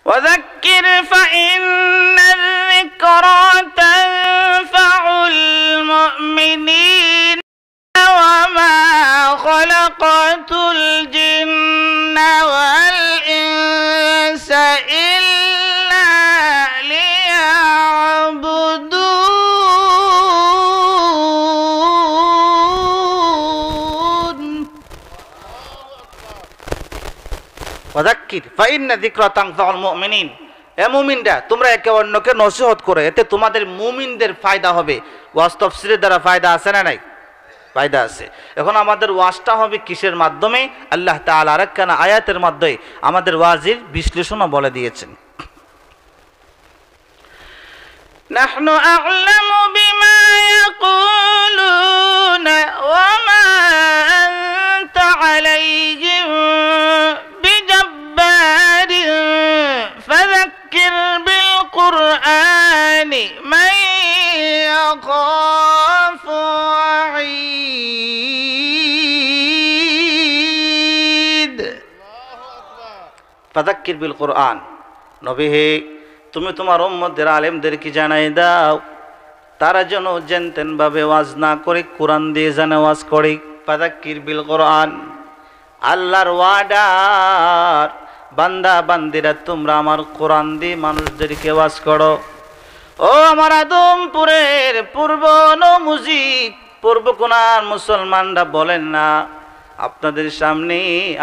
وذكر فإن الذكرى تنفع المؤمنين وما خلقت الجن والإنس إلا ليعبدون ওয়াযাক্কির ফাইন্না যিকরা তানফাউল মুমিনিন। এ মুমিনরা, তোমরা একে অন্যকে নসিহত করো, এতে তোমাদের মুমিনদের ফায়দা হবে। ওয়াজ তাফসীরের দ্বারা ফায়দা আছে না নাই? ফায়দা আছে। এখন আমাদের ওয়াজটা হবে কিসের মাধ্যমে? আল্লাহ তাআলা আরেকখানা আয়াতের মাধ্যমে আমাদের ওয়াজের বিশ্লেষণও বলে দিয়েছেন। নাহনু আ'লামু বিমা ইয়াকুলুনা ওয়া মা আনতা আলাইহিম বিজাব্বারিন ফাযাক্কির বিল কুরআনি মান ইয়াখাফু ওয়াঈদ। ফাযাক্কির বিল কুরআন, নবী হে তুমি তোমার উম্মতদের আলেমদেরকে জানাই দাও, তারা যেন জানতেন ভাবে ওয়াজ না করে কোরআন দিয়ে যেন ওয়াজ করে। ফাযাক্কির বিল কুরআন, আল্লাহর ওয়াদার বান্দা বান্দিরা তোমরা আমার কোরআন দিয়ে মানুষদেরকে ওয়াজ করো। ও আমার আদমপুরের পূর্ব নমুজিক পূর্ব কোনার মুসলমানরা বলেন না, আপনাদের সামনে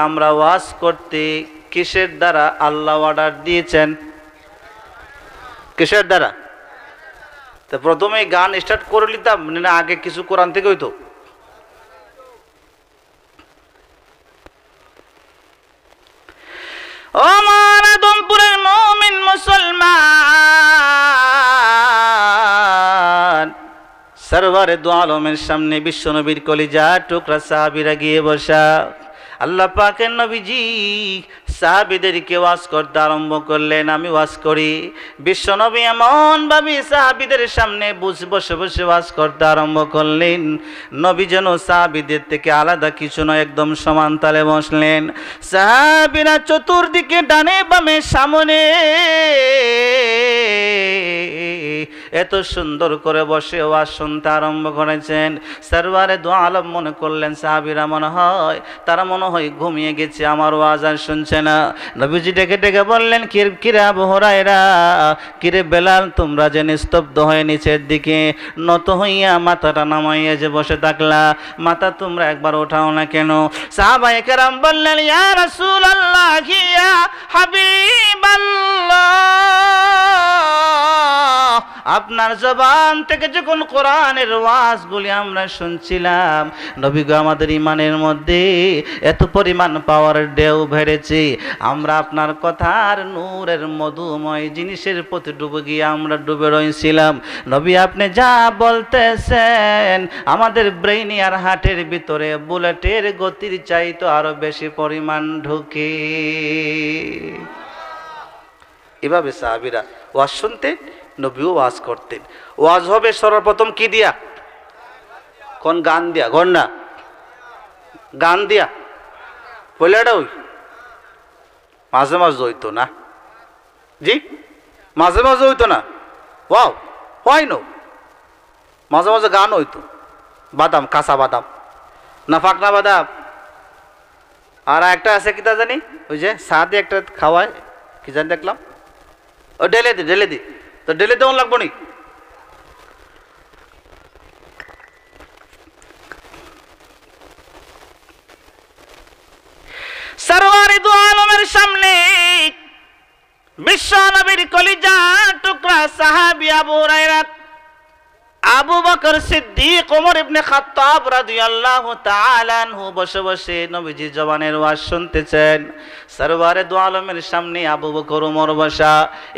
আমরা ওয়াজ করতে কিসের দ্বারা আল্লাহ অর্ডার দিয়েছেন? কিসের দ্বারা? তো প্রথমে গান স্টার্ট করে নিতাম না, আগে কিছু কোরআন থেকে হইতো? ও আমার আদমপুরের মুমিন মুসলমান, সরওয়ারে দু আলমের সামনে বিশ্বনবীর কলিজা টুকরা সাহাবীরা গিয়ে বসা। আল্লাহ পাকের নবীজি সাহাবীদেরকে ওয়াজ করতে আরম্ভ করলেন, আমি ওয়াজ করি। বিশ্বনবী এমন ভাবে সাহাবীদের সামনে বসে বসে ওয়াজ করতে আরম্ভ করলেন, নবী যেন সাহাবীদের থেকে আলাদা কিছু নয়, একদম সমান তালে বসলেন। সাহাবীরা চতুর্দিকে ডানে বামে সামনে এত সুন্দর করে বসে ওয়াজ শুনতে আরম্ভ করেছেন। সরওয়ারে দু আলম মনে করলেন সাহাবীরা মনে হয় তারা মনে হয় ঘুমিয়ে গেছে, আমার ওয়াজ আর শুনছে না। নবীজি ডেকে ডেকে বললেন, কিরে আবু হুরায়রা, কিরে বেলাল, তোমরা যে নিস্তব্ধ হয়ে নিচের দিকে নত হইয়া মাথাটা নামাইয়া যে বসে থাকলা, মাথা তোমরা একবার ওঠাও না কেন? সাহাবায়ে কেরাম বললেন, ইয়া রাসূলুল্লাহ, ইয়া হাবিবাল্লাহ, আপনার জবান থেকে যখন কোরআনের ওয়াজগুলি আমরা শুনছিলাম, নবী গো, আমাদের ইমানের মধ্যে এত পরিমাণ পাওয়ার ঢেউ ভেড়েছে, আমরা আপনার কথার নূরের মধুময় জিনিসের প্রতি ডুবে গিয়ে আমরা ডুবে রয়েছিলাম। নবী, আপনি যা বলতেছেন আমাদের ব্রেইনি আর হার্টের ভিতরে বুলেটের গতির চাইতো আরো বেশি পরিমাণ ঢুকে। এভাবে সাহাবীরা ওয়াজ শুনতেন, নবীও ওয়াজ করতেন। ওয়াজ হবে সর্বপ্রথম কি দিয়া? কোন গান দিয়া? ঘর না, গান দিয়া পয়লাটা ওই মাঝে মাঝে হইতো না, জি মাঝে মাঝে হইতো না, ওয়াও হয় নো, মাঝে মাঝে গান হইতো, বাদাম, কাঁচা বাদাম না ফাঁকনা বাদাম। আর একটা আছে কিতা জানি, ওই যে সাদে একটা খাওয়ায় কি জানি দেখলাম, ও ঢেলে দি, তো ঢেলে দেওয়া লাগবো নি? সরওয়ারে দু আলমের সামনে বিশ্ব নবীর কলিজা টুকরা সাহাবী আবু হুরায়রা, আবু বকর সিদ্দিক, ওমর ইবনে খাত্তাব রাদিয়াল্লাহু তাআলা আনহু বসে বসে নবীজির জবানের ওয়াজ শুনতেছেন। সরওয়ারে দু আলমের সামনে আবু বকর ওমর বসা।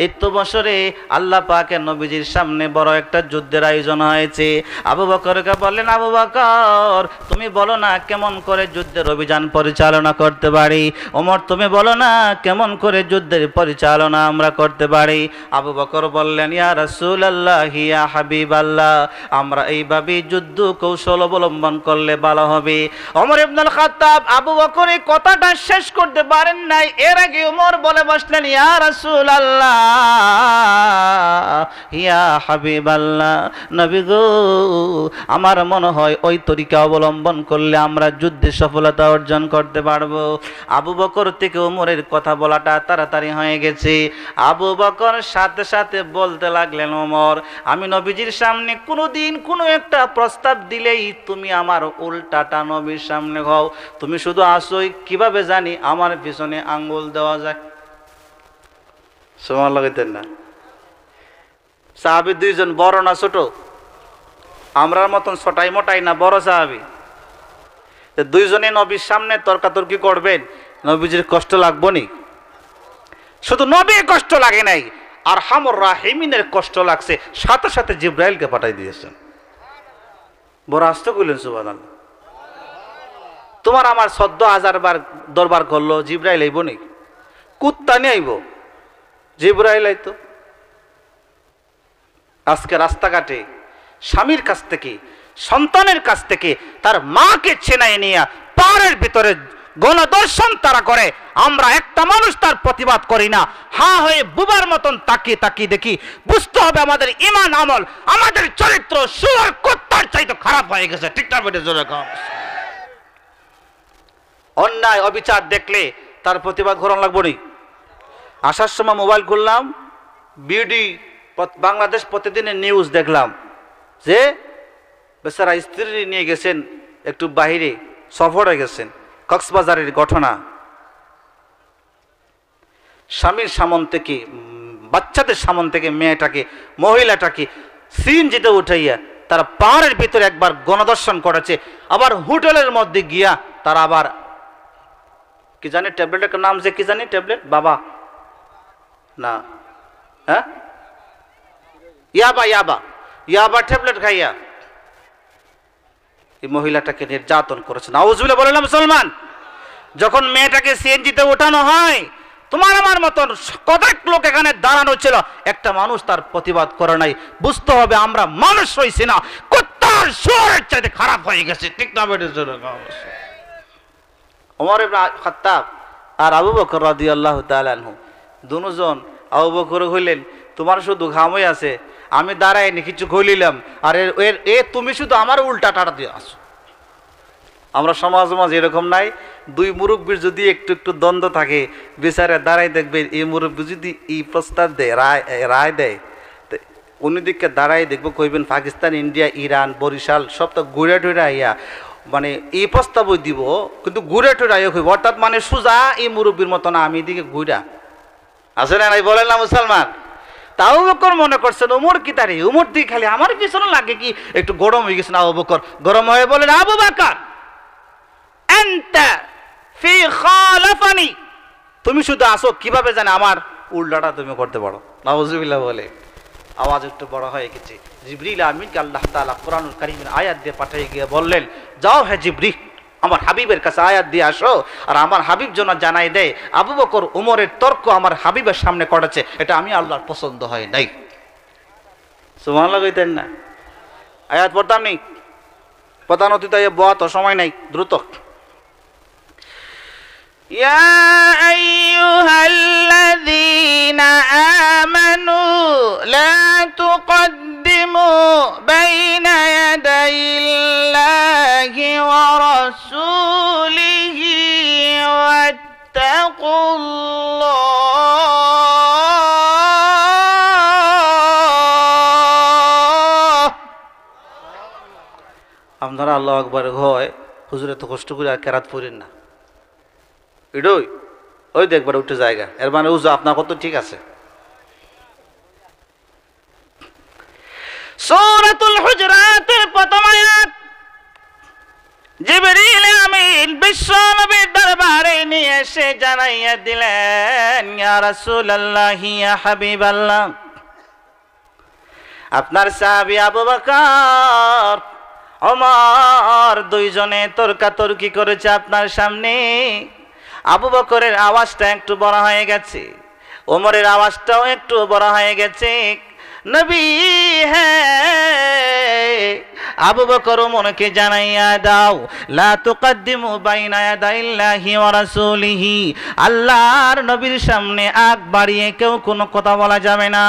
এই তো বছরে আল্লাহ পাকের নবীজির সামনে বড় একটা যুদ্ধের আয়োজন হয়েছে। আবু বকরকে বললেন, আবু বকর, তুমি বলো না কেমন করে যুদ্ধের অভিযান পরিচালনা করতে পারি। ওমর, তুমি বলো না কেমন করে যুদ্ধের পরিচালনা আমরা করতে পারি। আবু বকর বললেন, ইয়া রাসূলুল্লাহ, ইয়া হাবিবাল্লাহ, আমরা আমরা এইভাবে যুদ্ধ কৌশল অবলম্বন করলে ভালো হবে। ওমর ইবনুল খাত্তাব আবু বকর এই কথাটা শেষ করতে পারেন নাই, এর আগে ওমর বলে বসলেন, ইয়া রাসূলুল্লাহ, ইয়া হাবিবাল্লাহ, নবী গো, আমার মনে হয় ওই তরিকা অবলম্বন করলে আমরা যুদ্ধে সফলতা অর্জন করতে পারবো। আবু বকর থেকে ওমরের কথা বলাটা তাড়াতাড়ি হয়ে গেছে। আবু বকর সাথে সাথে বলতে লাগলেন, ওমর, আমি নবীজির সামনে কোনোদিন কোনো একটা প্রস্তাব দিলেই তুমি আমার উল্টাটা নবীর সামনে হও। তুমি শুধু আসোই, কিভাবে জানি আমার পিছনে আঙ্গুল দেওয়া যায়। সুবহানাল্লাহ কইতেন না? সাহাবী দুইজন, বড় না ছোট? আমরার মতন ছোটাই মোটাই না, বড় সাহাবী। দুইজনে নবীর সামনে তর্কাতর্কি করবেন, নবীজির কষ্ট লাগবো নি? শুধু নবীর কষ্ট লাগে নাই, আর আরহামুর রাহিমিনের কষ্ট লাগছে, সাথে সাথে জিব্রাইলকে পাঠাই দিয়েছেন। বড় আস্তে কইলেন সুবহানাল্লাহ। তোমার আমার ১৪,০০০ বার দরবার করলো, জিব্রাইল আইব নি? কুত্তা নিয়ে আইব, জিব্রাইল আইতো। আজকে রাস্তাঘাটে স্বামীর কাছ থেকে, সন্তানের কাছ থেকে তার মাকে ছেনাই নিয়ে পাহাড়ের ভিতরে গণদর্শন তারা করে, আমরা একটা মানুষ তার প্রতিবাদ করি না। হা হয়ে বুবার মতন তাকিয়ে তাকিয়ে দেখি, বুঝতে হবে আমাদের ঈমান আমল, আমাদের চরিত্র শুয়োর কুত্তার চাইতে খারাপ হয়ে গেছে। ঠিক না বেটে? জোরে কও। অন্যায় অবিচার দেখলে তার প্রতিবাদ করা লাগবো নি? আসার সময় মোবাইল খুললাম, বিডি বাংলাদেশ প্রতিদিনের নিউজ দেখলাম যে বেচারা স্ত্রী নিয়ে গেছেন একটু বাহিরে সফরে গেছেন, কক্সবাজারের ঘটনা। স্বামীর সামন থেকে, বাচ্চাদের সামন থেকে মেয়েটাকে, মহিলাটাকে সিএনজিতে উঠাইয়া তারা পাহাড়ের ভিতরে একবার গণদর্শন করেছে। আবার হোটেলের মধ্যে গিয়া তারা আবার কি জানি ট্যাবলেটের নাম, যে কি জানি ট্যাবলেট, বাবা না, হ্যাঁ, ইয়াবা ইয়াবা ইয়াবা ট্যাবলেট খাইয়া এই মহিলাটাকে নির্যাতন করেছে। নাউজুবিল্লাহ বলে না মুসলমান? যখন মেয়েটাকে সিএনজিতে ওঠানো হয়, তোমার আমার মতন কতক লোক এখানে দাঁড়ানো ছিল, একটা মানুষ তার প্রতিবাদ করে নাই। বুঝতে হবে আমরা মানুষ হইছি না, কুত্তার শুয়োরের চাইতে খারাপ হয়ে গেছে। ঠিক না বেটে? ওমর ইবনে খাত্তাব আর আবু বকর রাদিয়াল্লাহু তাআলা আনহু দুজন, আবু বকর হইলেন, তোমার শুধু ঘামই আছে, আমি দাঁড়াইনি, কিছু কইলিলাম, আর তুমি শুধু আমার উল্টা টাটা দিয়ে আসো। আমরা সমাজ মাঝে এরকম নাই? দুই মুরব্বীর যদি একটু একটু দ্বন্দ্ব থাকে, বিচারে দাঁড়াই দেখবে, এই মুরব্বী যদি এই প্রস্তাব দেয়, রায় দেয়, অন্যদিকে দাঁড়াই দেখবো, কইবেন পাকিস্তান, ইন্ডিয়া, ইরান, বরিশাল সব তো ঘুরে টুরে আইয়া মানে এই প্রস্তাবই দিব, কিন্তু ঘুরে টুরে আইয়া কইব, অর্থাৎ মানে সুজা এই মুরব্বীর মতো না, আমি এদিকে ঘুরা আছে না নাই? বলেন না মুসলমান? তাও বকর মনে করছেন ওমর কি তারে, ওমর দিকে খালি আমার পিছনে লাগে কি একটু গরম হয়ে গেছে না? আবু বকর গরম হয়ে বলেন, আবু বকর আনতা ফি খালাফানি, তুমি শুধু আসো, কিভাবে জানে আমার উল্টাটা তুমি করতে পারো। নাউজুবিল্লাহ বলে আওয়াজ একটু বড় হয়ে গেছে। জিবরিল আমিনকে আল্লাহ তাআলা কোরআনুল কারীমের আয়াত দিয়ে পাঠিয়ে গিয়ে বললেন, যাও হে জিবরিল, আমার হাবিবের কাছে আয়াত দিয়ে আসো, আর আমার হাবিব যেন জানাই দেয় আবু বকর উমরের তর্ক আমার হাবিবের সামনে করেছে, এটা আমি আল্লাহর পছন্দ হয় নাই। সুবহানাল্লাহ কইতেন না? আয়াত পড়তাম নি, প্রধান অতিথি বয়া তো সময় নাই, দ্রুত। ইয়া আইয়ুহাল্লাযীনা আমানু লা তুকদ্দিমু বাইনা ইয়াদাইল্লাহি ওয়া রাসূলিহি ওয়াত্তাকুল্লাহ। আপনারা আল্লাহু আকবার হয়, হুজুর এত কষ্ট করে আর কেরাত পড়েন না, এডই ওই দেখবার উঠে জায়গা, এর মানে উজু আপনার কত ঠিক আছে। সূরাতুল হুজুরাতের প্রথম আয়াত, জিবরিল আমিন বিশ্ব নবীর দরবারে নিয়ে এসে জানাইয়া দিলেন, ইয়া রাসূলুল্লাহ, ইয়া হাবিবাল্লাহ, আপনার সাহাবী আবু বকর, ওমর দুইজনে তর্কাতর্কি করেছে আপনার সামনে। আবু বকরের আওয়াজটা একটু বড় হয়ে গেছে, ওমরের আওয়াজটাও একটু বড় হয়ে গেছে। নবী হ্যাঁ আবু বকর ওমরকে জানাইয়া দাও লা তুকদ্দিমু বাইনা ইয়াদাইল্লাহি ওয়া রাসূলিহি আল্লাহর নবীর সামনে আগ বাড়িয়ে কেউ কোনো কথা বলা যাবে না,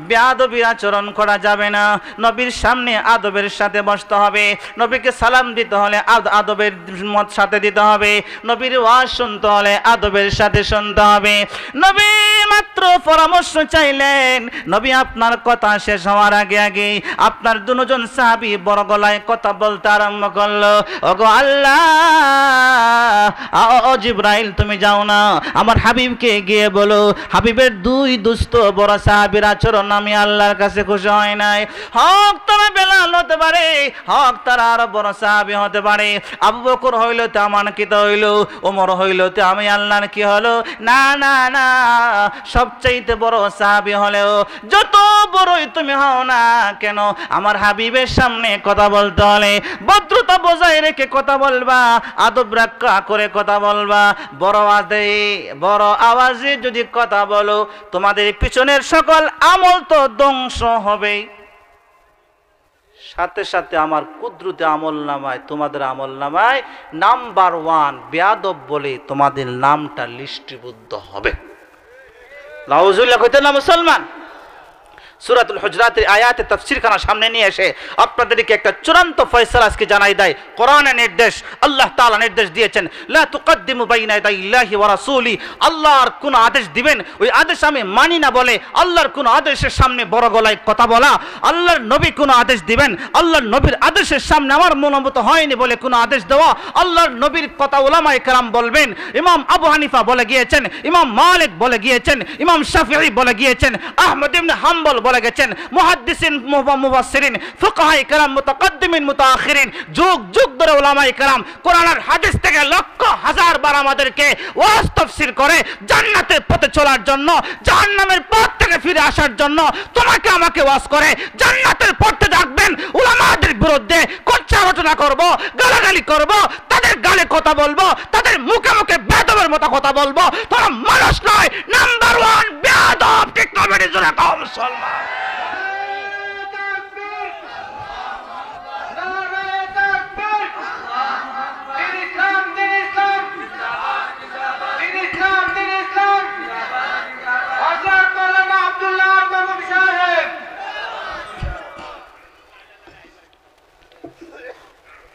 বেয়াদবি আচরণ করা যাবে না। নবীর সামনে আদবের সাথে বসতে হবে, নবীকে সালাম দিতে হলে আদবের মত সাথে দিতে হবে, নবীর ওয়াজ শুনতে হলে আদবের সাথে শুনতে হবে। নবী মাত্র পরামর্শ চাইলেন, নবী আপনার কথা শেষ হওয়ার আগে আগে আপনার দুজন সাহাবী বড় গলায় কথা বলতে আরম্ভ করলো, ওগো আল্লাহ ও জিবরাইল তুমি যাও না, আমার হাবিবকে গিয়ে বলো হাবিবের দুই দুস্থ বড় সাহাবীর আচরণ আমি আল্লাহর কাছে খুশি হয় নাই। হক তারা বেলাল হতে পারে, হক তারা আরো বড় সাহাবী হতে পারে, আবু বকর হইল তো আমানকিত হইল, ওমর হইল তো আমি আল্লাহর কি হলো, না না না, সবচাইতে বড় সাহাবী হলেও যত বড়ই তুমি হও না কেন আমার হাবিবের সামনে কথা বলতে হলে ভদ্রতা বজায় রেখে কথা বলবা, আদব রক্ষা করে কথা বলবা। বড় আওয়াজে যদি কথা বলো তোমাদের পিছনের সকল আমল তো ধ্বংস হবে, সাথে সাথে আমার কুদরতে আমল নামায় তোমাদের আমল নামায় নাম্বার 1 বেয়াদব বলে তোমাদের নামটা লিস্টিবদ্ধ হবে। নাউজুবিল্লাহ কইতেন না মুসলমান। সূরাতুল হুজরাতের আয়াতে তাফসীর খানা সামনে নিয়ে এসে আপনাদেরকে একটা চূড়ান্ত ফয়সালা আজকে জানাই দেয়। কোরআনের নির্দেশ, আল্লাহ তাআলা নির্দেশ দিয়েছেন লা তুকদ্দিমু বাইনা ইয়াদাইল্লাহি ওয়া রাসূলি, আল্লাহর কোন আদেশ দিবেন ওই আদেশ আমি মানি না বলে আল্লাহর কোন আদেশের সামনে বড় গলায় কথা বলা, আল্লাহর নবী কোন আদেশ দিবেন আল্লাহর নবীর আদেশের সামনে আমার মনোমত হয়নি বলে কোন আদেশ দেওয়া, আল্লাহর নবীর কথা উলামায়ে কেরাম বলবেন। ইমাম আবু হানিফা বলে গিয়েছেন, ইমাম মালিক বলে গিয়েছেন, ইমাম শাফিঈ বলে গিয়েছেন, আহমদ ইবনে হাম্বল বলে গেছেন, মুহাদ্দিসিন মুফাসসিরিন ফুকাহায়ে কেরাম মুতাকাদ্দিমিন মুতাআখিরিন যুগ যুগ ধরে উলামায়ে কেরাম কোরআন আর হাদিস থেকে লক্ষ হাজার বার আমাদেরকে ওয়াজ তাফসীর করে জান্নাতের পথে চলার জন্য, জাহান্নামের পথ থেকে ফিরে আসার জন্য তোমাকে আমাকে ওয়াজ করে জান্নাতের পথে ডাকবেন। উলামাদের বিরুদ্ধে কোচ্চা রচনা করব, গালাগালি করব, তাদের গালে কথা বলবো, তাদের মুখে মুখে বেয়াদবের মতো কথা বলবো, তোরা মানুষ নয়, নাম্বার 1 বেয়াদব। ঠিক না বেড়ে জোরে কও মুসলমান।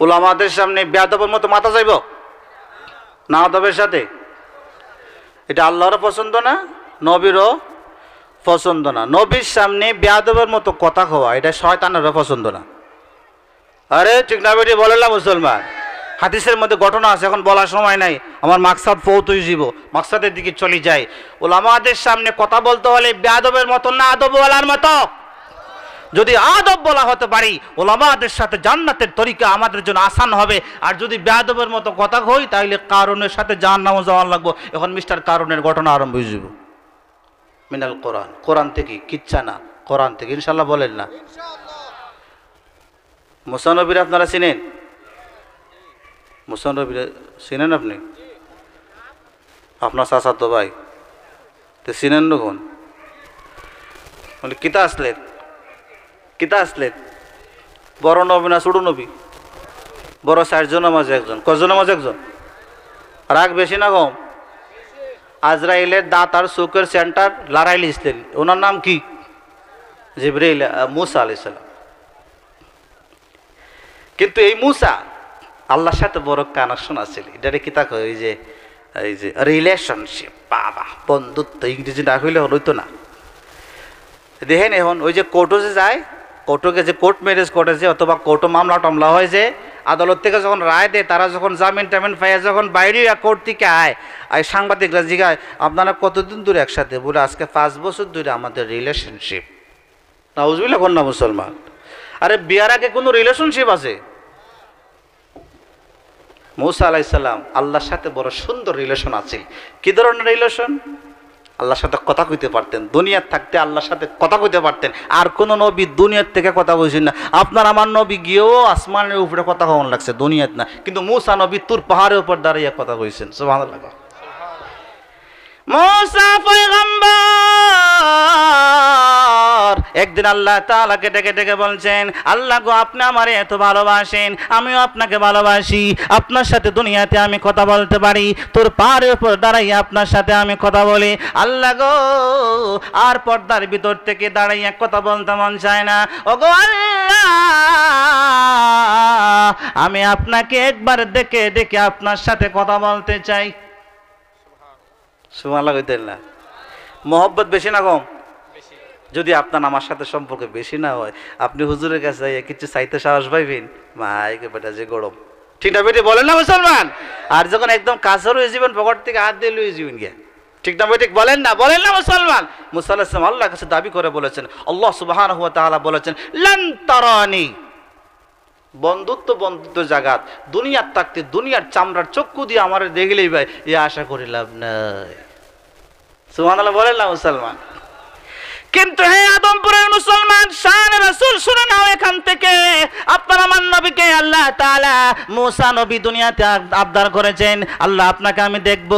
উলামাদের সামনে বেয়াদবের মতো মাথা যাইব না আদবের সাথে? এটা আল্লাহরও পছন্দ না, নবীরও পছন্দ না। নবীর সামনে বেয়াদবের মতো কথা কওয়া এটা শয়তানেরও পছন্দ না। আরে ঠিক না বেটি বলে না মুসলমান? হাদিসের মধ্যে ঘটনা আছে, এখন বলার সময় নাই, আমার মাকসাদ ফৌতুই জীব মাকসাদের দিকে চলে যায়। উলামাদের সামনে কথা বলতে হলে বেয়াদবের মতো না আদবওয়ালার মতো। যদি আদব বলা হতে পারি উলামাদের সাথে জান্নাতের তরিকা আমাদের জন্য আসান হবে, আর যদি বেয়াদবের মতো কথা কই তাহলে কারণের সাথে জাহান্নামে যাওয়ার লাগবো। এখন মিস্টার কারণের ঘটনা আরম্ভ হয়ে যাব। মিনাল কোরআন, কোরআন থেকে, কিচ্ছা না, কোরআন থেকে ইনশাল্লাহ বলেন না? মুসা নবীর আপনারা চিনেন? মুসা নবীর চিনেন আপনি? আপনার চাচাতো ভাই, তো চিনেন নখন বলে কিতা আসলেন, কিতা আসলেন? বড় নবী না ছোট নবী? বড় 4 জনের মাঝে একজন। কজনের মাঝে একজন? রাগ বেশি না কম? আজরাইলের দাঁত আর চোখের সেন্টার লড়াইল ইসলেন, ওনার নাম কি? জিবরাইল, মুসা আলাইহিস সালাম। কিন্তু এই মুসা আল্লাহর সাথে বড় কানেকশন আছে। এটারে কি তা কয়? এই যে রিলেশনশিপ, বাবা বন্ধুত্ব, ইংরেজি না হইলে হইতো না। দেখেন এখন ওই যে কোর্টে যে যায়, কোর্টকে যে কোর্ট ম্যারেজ করেছে অথবা কোর্টে মামলা টামলা হয়, যে আদালত থেকে যখন রায় দেয় তারা যখন জামিন টামিন পাইয়া যখন বাইরে কোর্ট থেকে আয়, সাংবাদিকরা জিজ্ঞাসা আপনারা কতদিন ধরে একসাথে? বলে আজকে 5 বছর ধরে আমাদের রিলেশনশিপ। নাউজুবিল্লাহ কোন না মুসলমান? আরে বিয়ার আগে কোনো রিলেশনশিপ আছে? মুসা আলাইহিস সালাম আল্লাহর সাথে বড় সুন্দর রিলেশন আছে। কি ধরনের রিলেশন? আল্লাহর সাথে কথা কইতে পারতেন, দুনিয়ার থাকতে আল্লাহর সাথে কথা কইতে পারতেন। আর কোন নবী দুনিয়ার থেকে কথা বলছেন না। আপনার আমার নবী গিয়েও আসমানের উপরে কথা কখন লাগছে, দুনিয়াত না। কিন্তু মুসা নবী তুর পাহাড়ের উপর দাঁড়িয়ে কথা কইছেন। সুবহানাল্লাহ। মুসা পয়গম্বর একদিন আল্লাহ তাআলাকে ডেকে ডেকে বলছেন, আল্লাহ গো আপনি আমারে এত ভালোবাসেন, আমিও আপনাকে ভালোবাসি, আপনার সাথে দুনিয়াতে আমি কথা বলতে পারি, তোর পাহাড়ের উপর দাঁড়াইয়া আপনার সাথে আমি কথা বলি। আল্লাহ গো আর পর্দার ভিতর থেকে দাঁড়াইয়া কথা বলতে মন চায় না। ওগো আল্লাহ, আমি আপনাকে একবার দেখে দেখে আপনার সাথে কথা বলতে চাই। সুবহানাল্লাহ কইতেন না? মোহব্বত বেশি না কম? যদি আপনার আমার সাথে সম্পর্ক বেশি না হয়, আপনি হুজুরের কাছে কিছু চাইতে সাহস পাইবেন? মাইকে বেটা যে গরম, ঠিক না বেটি বলেন না মুসলমান? আর যখন একদম কাছের হয়ে যাবেন, পকেট থেকে হাত দিয়ে লুয়ে যাবেন গিয়া, ঠিক না বেটি বলেন না? বলেন না মুসলমান? মুসা আলাইহিস সালাম আল্লাহর কাছে দাবি করে বলেছেন, আল্লাহ সুবহানাহু ওয়া তাআলা বলেছেন, লান তারানি। বন্ধুত্ব বন্ধুত্ব জাগাত, দুনিয়ার থাকতে দুনিয়ার চামড়ার চক্ষু দিয়ে আমার দেখলেই ভাই এ আশা করি লাভ নাই। সুবহানাল্লাহ বলেন না মুসলমান? কিন্তু হে আদমপুরের মুসলমান, শান রাসূল শুনে নাও এখান থেকে, আপনার আমার নবীকে আল্লাহ তাআলা মুসা নবী দুনিয়াতে আবদার করেছেন, আল্লাহ আপনাকে আমি দেখব।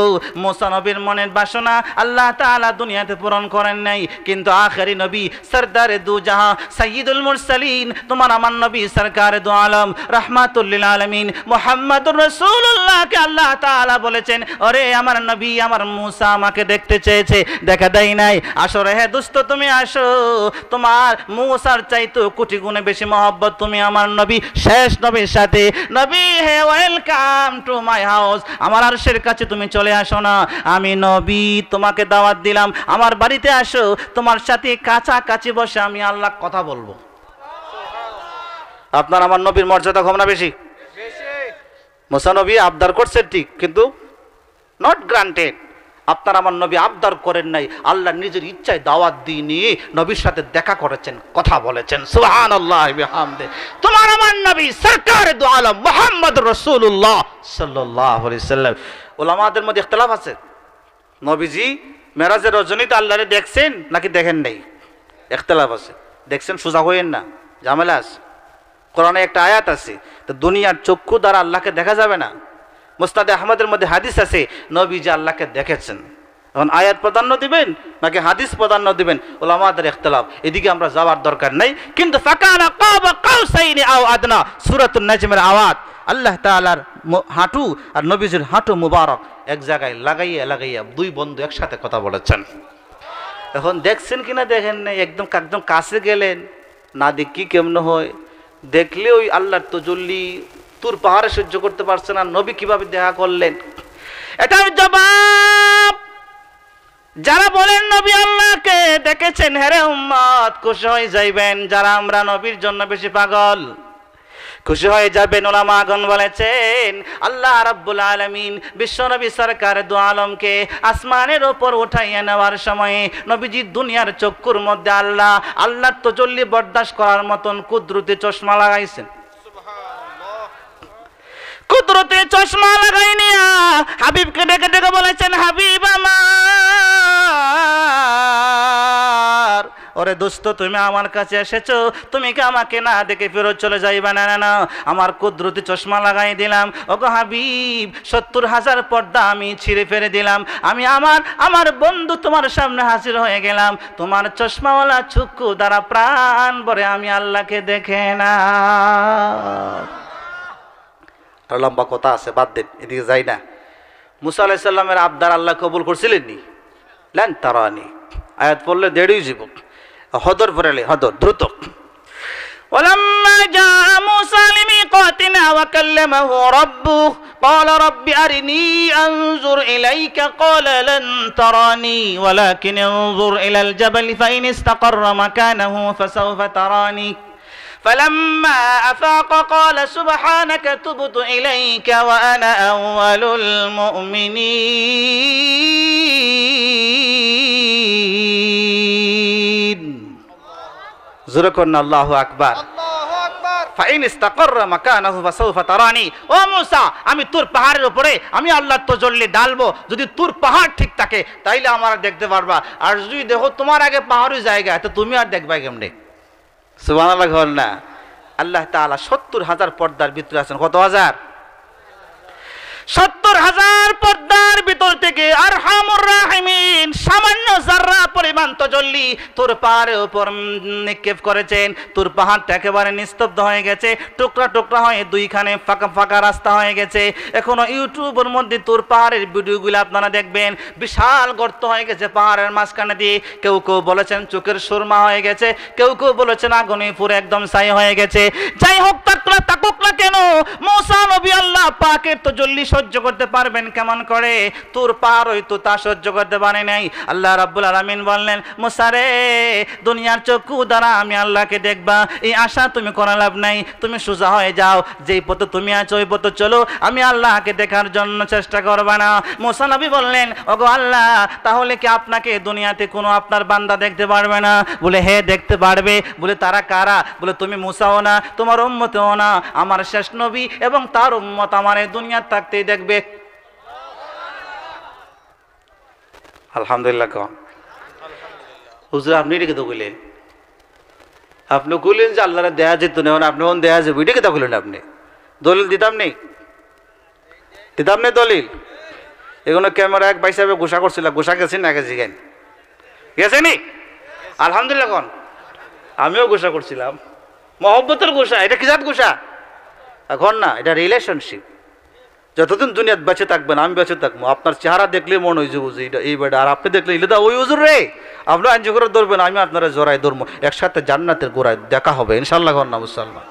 মুসা নবীর মনের বাসনা আল্লাহ তাআলা দুনিয়াতে পূরণ করেন নাই, কিন্তু আখেরি নবী সরদারে দু জাহাঁ সাইয়্যিদুল মুরসালিন, তোমার আমার নবী সরকারে দু আলম রাহমাতুল লিল আলামিন মুহাম্মাদুর রাসূলুল্লাহকে আল্লাহ তাআলা বলেছেন, ওরে আমার নবী, আমার মুসা আমাকে দেখতে চেয়েছে, দেখা দেয় নাই। আসো রে হে দোস্ত, তুমি আসো, তোমার মুসার চাইতে কোটি গুণে বেশি মহব্বত তুমি আমার নবী শেষ নবীর সাথে। নবী হে, ওয়েলকাম টু মাই হাউস, আমার আরশের কাছে তুমি চলে আসো না, আমি নবী তোমাকে দাওয়াত দিলাম, আমার বাড়িতে আসো, তোমার সাথে কাছাকাছি বসে আমি আল্লাহ কথা বলবো। আপনার আমার নবীর মর্যাদা কম না বেশি? মুসা নবী আবদার করছেন ঠিক, কিন্তু নট গ্রান্টেড। আপনার আমার নবী আবদার করেন নাই, আল্লাহ নিজের ইচ্ছায় দাওয়াত দিয়ে নিয়ে নবীর সাথে দেখা করেছেন, কথা বলেছেন। সুবহানাল্লাহি বিহামদি। তোমার আমার নবী সরকারে দু আলম মুহাম্মদুর রাসূলুল্লাহ সাল্লাল্লাহু আলাইহি সাল্লাম। উলামাদের মধ্যে ইখতিলাফ আছে, নবীজি মেরাজের রজনীতে আল্লাহরে দেখছেন নাকি দেখেন নাই, ইখতিলাফ আছে। দেখছেন সোজা হইেন না, ঝামেলা আছে। কোরআনে একটা আয়াত আছে, তো দুনিয়ার চক্ষু দ্বারা আল্লাহকে দেখা যাবে না। মুসনাদে আহমদের মধ্যে হাদিস আছে, নবীজি আল্লাহকে দেখেছেন। এখন আয়াত প্রাধান্য দিবেন নাকি হাদিস প্রাধান্য দিবেন, উলামাদের ইখতিলাফ, এদিকে আমরা যাওয়ার দরকার নাই। কিন্তু ফাকানা কাবা কাউসাইনি আও আদনা, সূরাতুন নাজমের আয়াত, আল্লাহ তাআলার হাঁটু আর নবীজির হাঁটু মুবারক এক জায়গায় লাগাইয়া লাগাইয়া দুই বন্ধু একসাথে কথা বলেছেন। এখন দেখছেন কিনা দেখেন নাই, একদম একদম কাছে গেলেন না, দেখি কেমন হয়, দেখলে ওই আল্লাহর তজল্লি তুর পাহাড়ে সহ্য করতে পারছে না, নবী কিভাবে দেখা করলেন? এটার জবাব যারা বলেন নবী আল্লাহকে দেখেছেন, হেরে উম্মত খুশি হয়ে যাইবেন, যারা আমরা নবীর জন্য বেশি পাগল খুশি হয়ে যাবেন। উলামাগণ বলেছেন, আল্লাহ রাব্বুল আলামিন বিশ্বনবী সরকার দু আলমকে আসমানের ওপর উঠাইয়া নেওয়ার সময়ে নবীজি দুনিয়ার চক্ষুর মধ্যে আল্লাহর তাজাল্লি বরদাস্ত করার মতন কুদরতি চশমা লাগাইছেন। কুদরতি চশমা লাগাই নিয়া হাবিবকে ডেকে ডেকে বলেছেন, হাবিব আমার, ওরে দোস্ত তুমি আমার কাছে এসেছো, তুমি কি আমাকে না দেখে ফেরত চলে যাইবা? না না না, আমার কুদরতি চশমা লাগাই দিলাম। ওগো হাবিব, ৭০,০০০ পর্দা আমি ছিঁড়ে ফেলে দিলাম, আমি আমার বন্ধু তোমার সামনে হাজির হয়ে গেলাম, তোমার চশমাওয়ালা চক্ষু দ্বারা প্রাণ ভরে আমি আল্লাহকে দেখে না। আর লম্বা কথা আছে, বাদ দেন, এদিকে যাই না। মুসা আলাইহিস সালামের আবদার আল্লাহ কবুল করছিলেন নি? লান তারানি আয়াত পড়লে দেড়ই জীবক, হদর পড়লে হদর দ্রুত। ولما جاء موسى لميقاتنا وكلمه ربه قال رب أرني أنظر إليك قال لن تراني ولكن انظر إلى الجبل فإن استقر مكانه فسوف تراني فلما أفاق قال سبحانك تبت إليك وأنا أول المؤمنين زركنا الله أكبر ফাইন ইস্তাকাররা মাকানাহু ফাসাউফা তারানি। ও মুসা, আমি তুর পাহাড়ের উপরে আমি আল্লাহর তাজাল্লি ডালবো, যদি তুর পাহাড় ঠিক থাকে তাইলে আমার দেখতে পারবা, আর যদি দেখো তোমার আগে পাহাড়ি জায়গা তো তুমি আর দেখবা কেমনে? সুবহানাল্লাহ বল না। আল্লাহ তাআলা ৭০,০০০ পর্দার ভিতরে আছেন। কত হাজার? ৭০,০০০ পর্দার ভিতর থেকে আরহামুর রাহিমিন সামান্য জাররা পরিমাণ মহান তজল্লি তোর পাহাড়ের উপর নিক্ষেপ করেছেন। তোর পাহাড়টা একেবারে নিস্তব্ধ হয়ে গেছে, টুকরা টুকরা হয়ে দুইখানে ফাঁকা ফাঁকা রাস্তা হয়ে গেছে। এখনো ইউটিউবের মধ্যে তোর পাহাড়ের ভিডিওগুলো আপনারা দেখবেন, বিশাল গর্ত হয়ে গেছে পাহাড়ের মাঝখানে দিয়ে। কেউ কেউ বলেছেন চোখের সুরমা হয়ে গেছে, কেউ কেউ বলেছেন আগুনে পুরো একদম ছাই হয়ে গেছে। যাই হোক থাকুক না কেন, মুসা নবী আল্লাহ পাকের তজল্লি সহ্য করতে পারবেন কেমন করে? তোর পাহাড় হয়তো তা সহ্য করতে পারে নাই। আল্লাহ রাব্বুল আলামিন বললেন, মুসা রে, দুনিয়ার চক্ষু দ্বারা আমি আল্লাহকে দেখবা, এই আশা তুমি করা লাভ নাই। তুমি সোজা হয়ে যাও, যেই পথে তুমি আছো ওই পথে চলো, আমি আল্লাহকে দেখার জন্য চেষ্টা করবা না। মুসা নবী বললেন, ওগো আল্লাহ, তাহলে কি আপনাকে দুনিয়াতে কোনো আপনার বান্দা দেখতে পারবে না? বলে হ্যাঁ দেখতে পারবে। বলে তারা কারা? বলে তুমি মুসাও না, তোমার উম্মতও না, আমার শেষ নবী এবং তার উম্মত আমার এই দুনিয়া থাকতেই দেখবে। আলহামদুলিল্লাহ। হুজুর আপনি এটাকে তো কইলেন, আপনি কইলেন যে আল্লাহরে দেয়া যেত না, আপনি ওন দেয়া যাবো, এটাকে তো কইলেন। আপনি দলিল দিতাম নেই, দিতাম নেই দলিল। এগুলো ক্যামেরা এক ভাই সাহেব গোসা করছিল, গোসা গেছেন না গেছি কেন গেছেনি? আলহামদুলিল্লাহ। কোন আমিও গোসা করছিলাম, মহব্বতের গোসা। এটা কি জাত গোসা? এখন না, এটা রিলেশনশিপ। যতদিন দুনিয়াত বেঁচে থাকবেন, আমি বেঁচে থাকবো, আপনার চেহারা দেখলে মনে হয়ে যাবো যে এটা এই বেটা, আর আপনি দেখলে ইলেদা ওই হুজুর রে, আপনি আঞ্জি করে ধরবেন, আমি আপনারা জোড়ায় ধরবো, একসাথে জান্নাতের গোড়ায় দেখা হবে ইনশাল্লাহ। না মুসলমান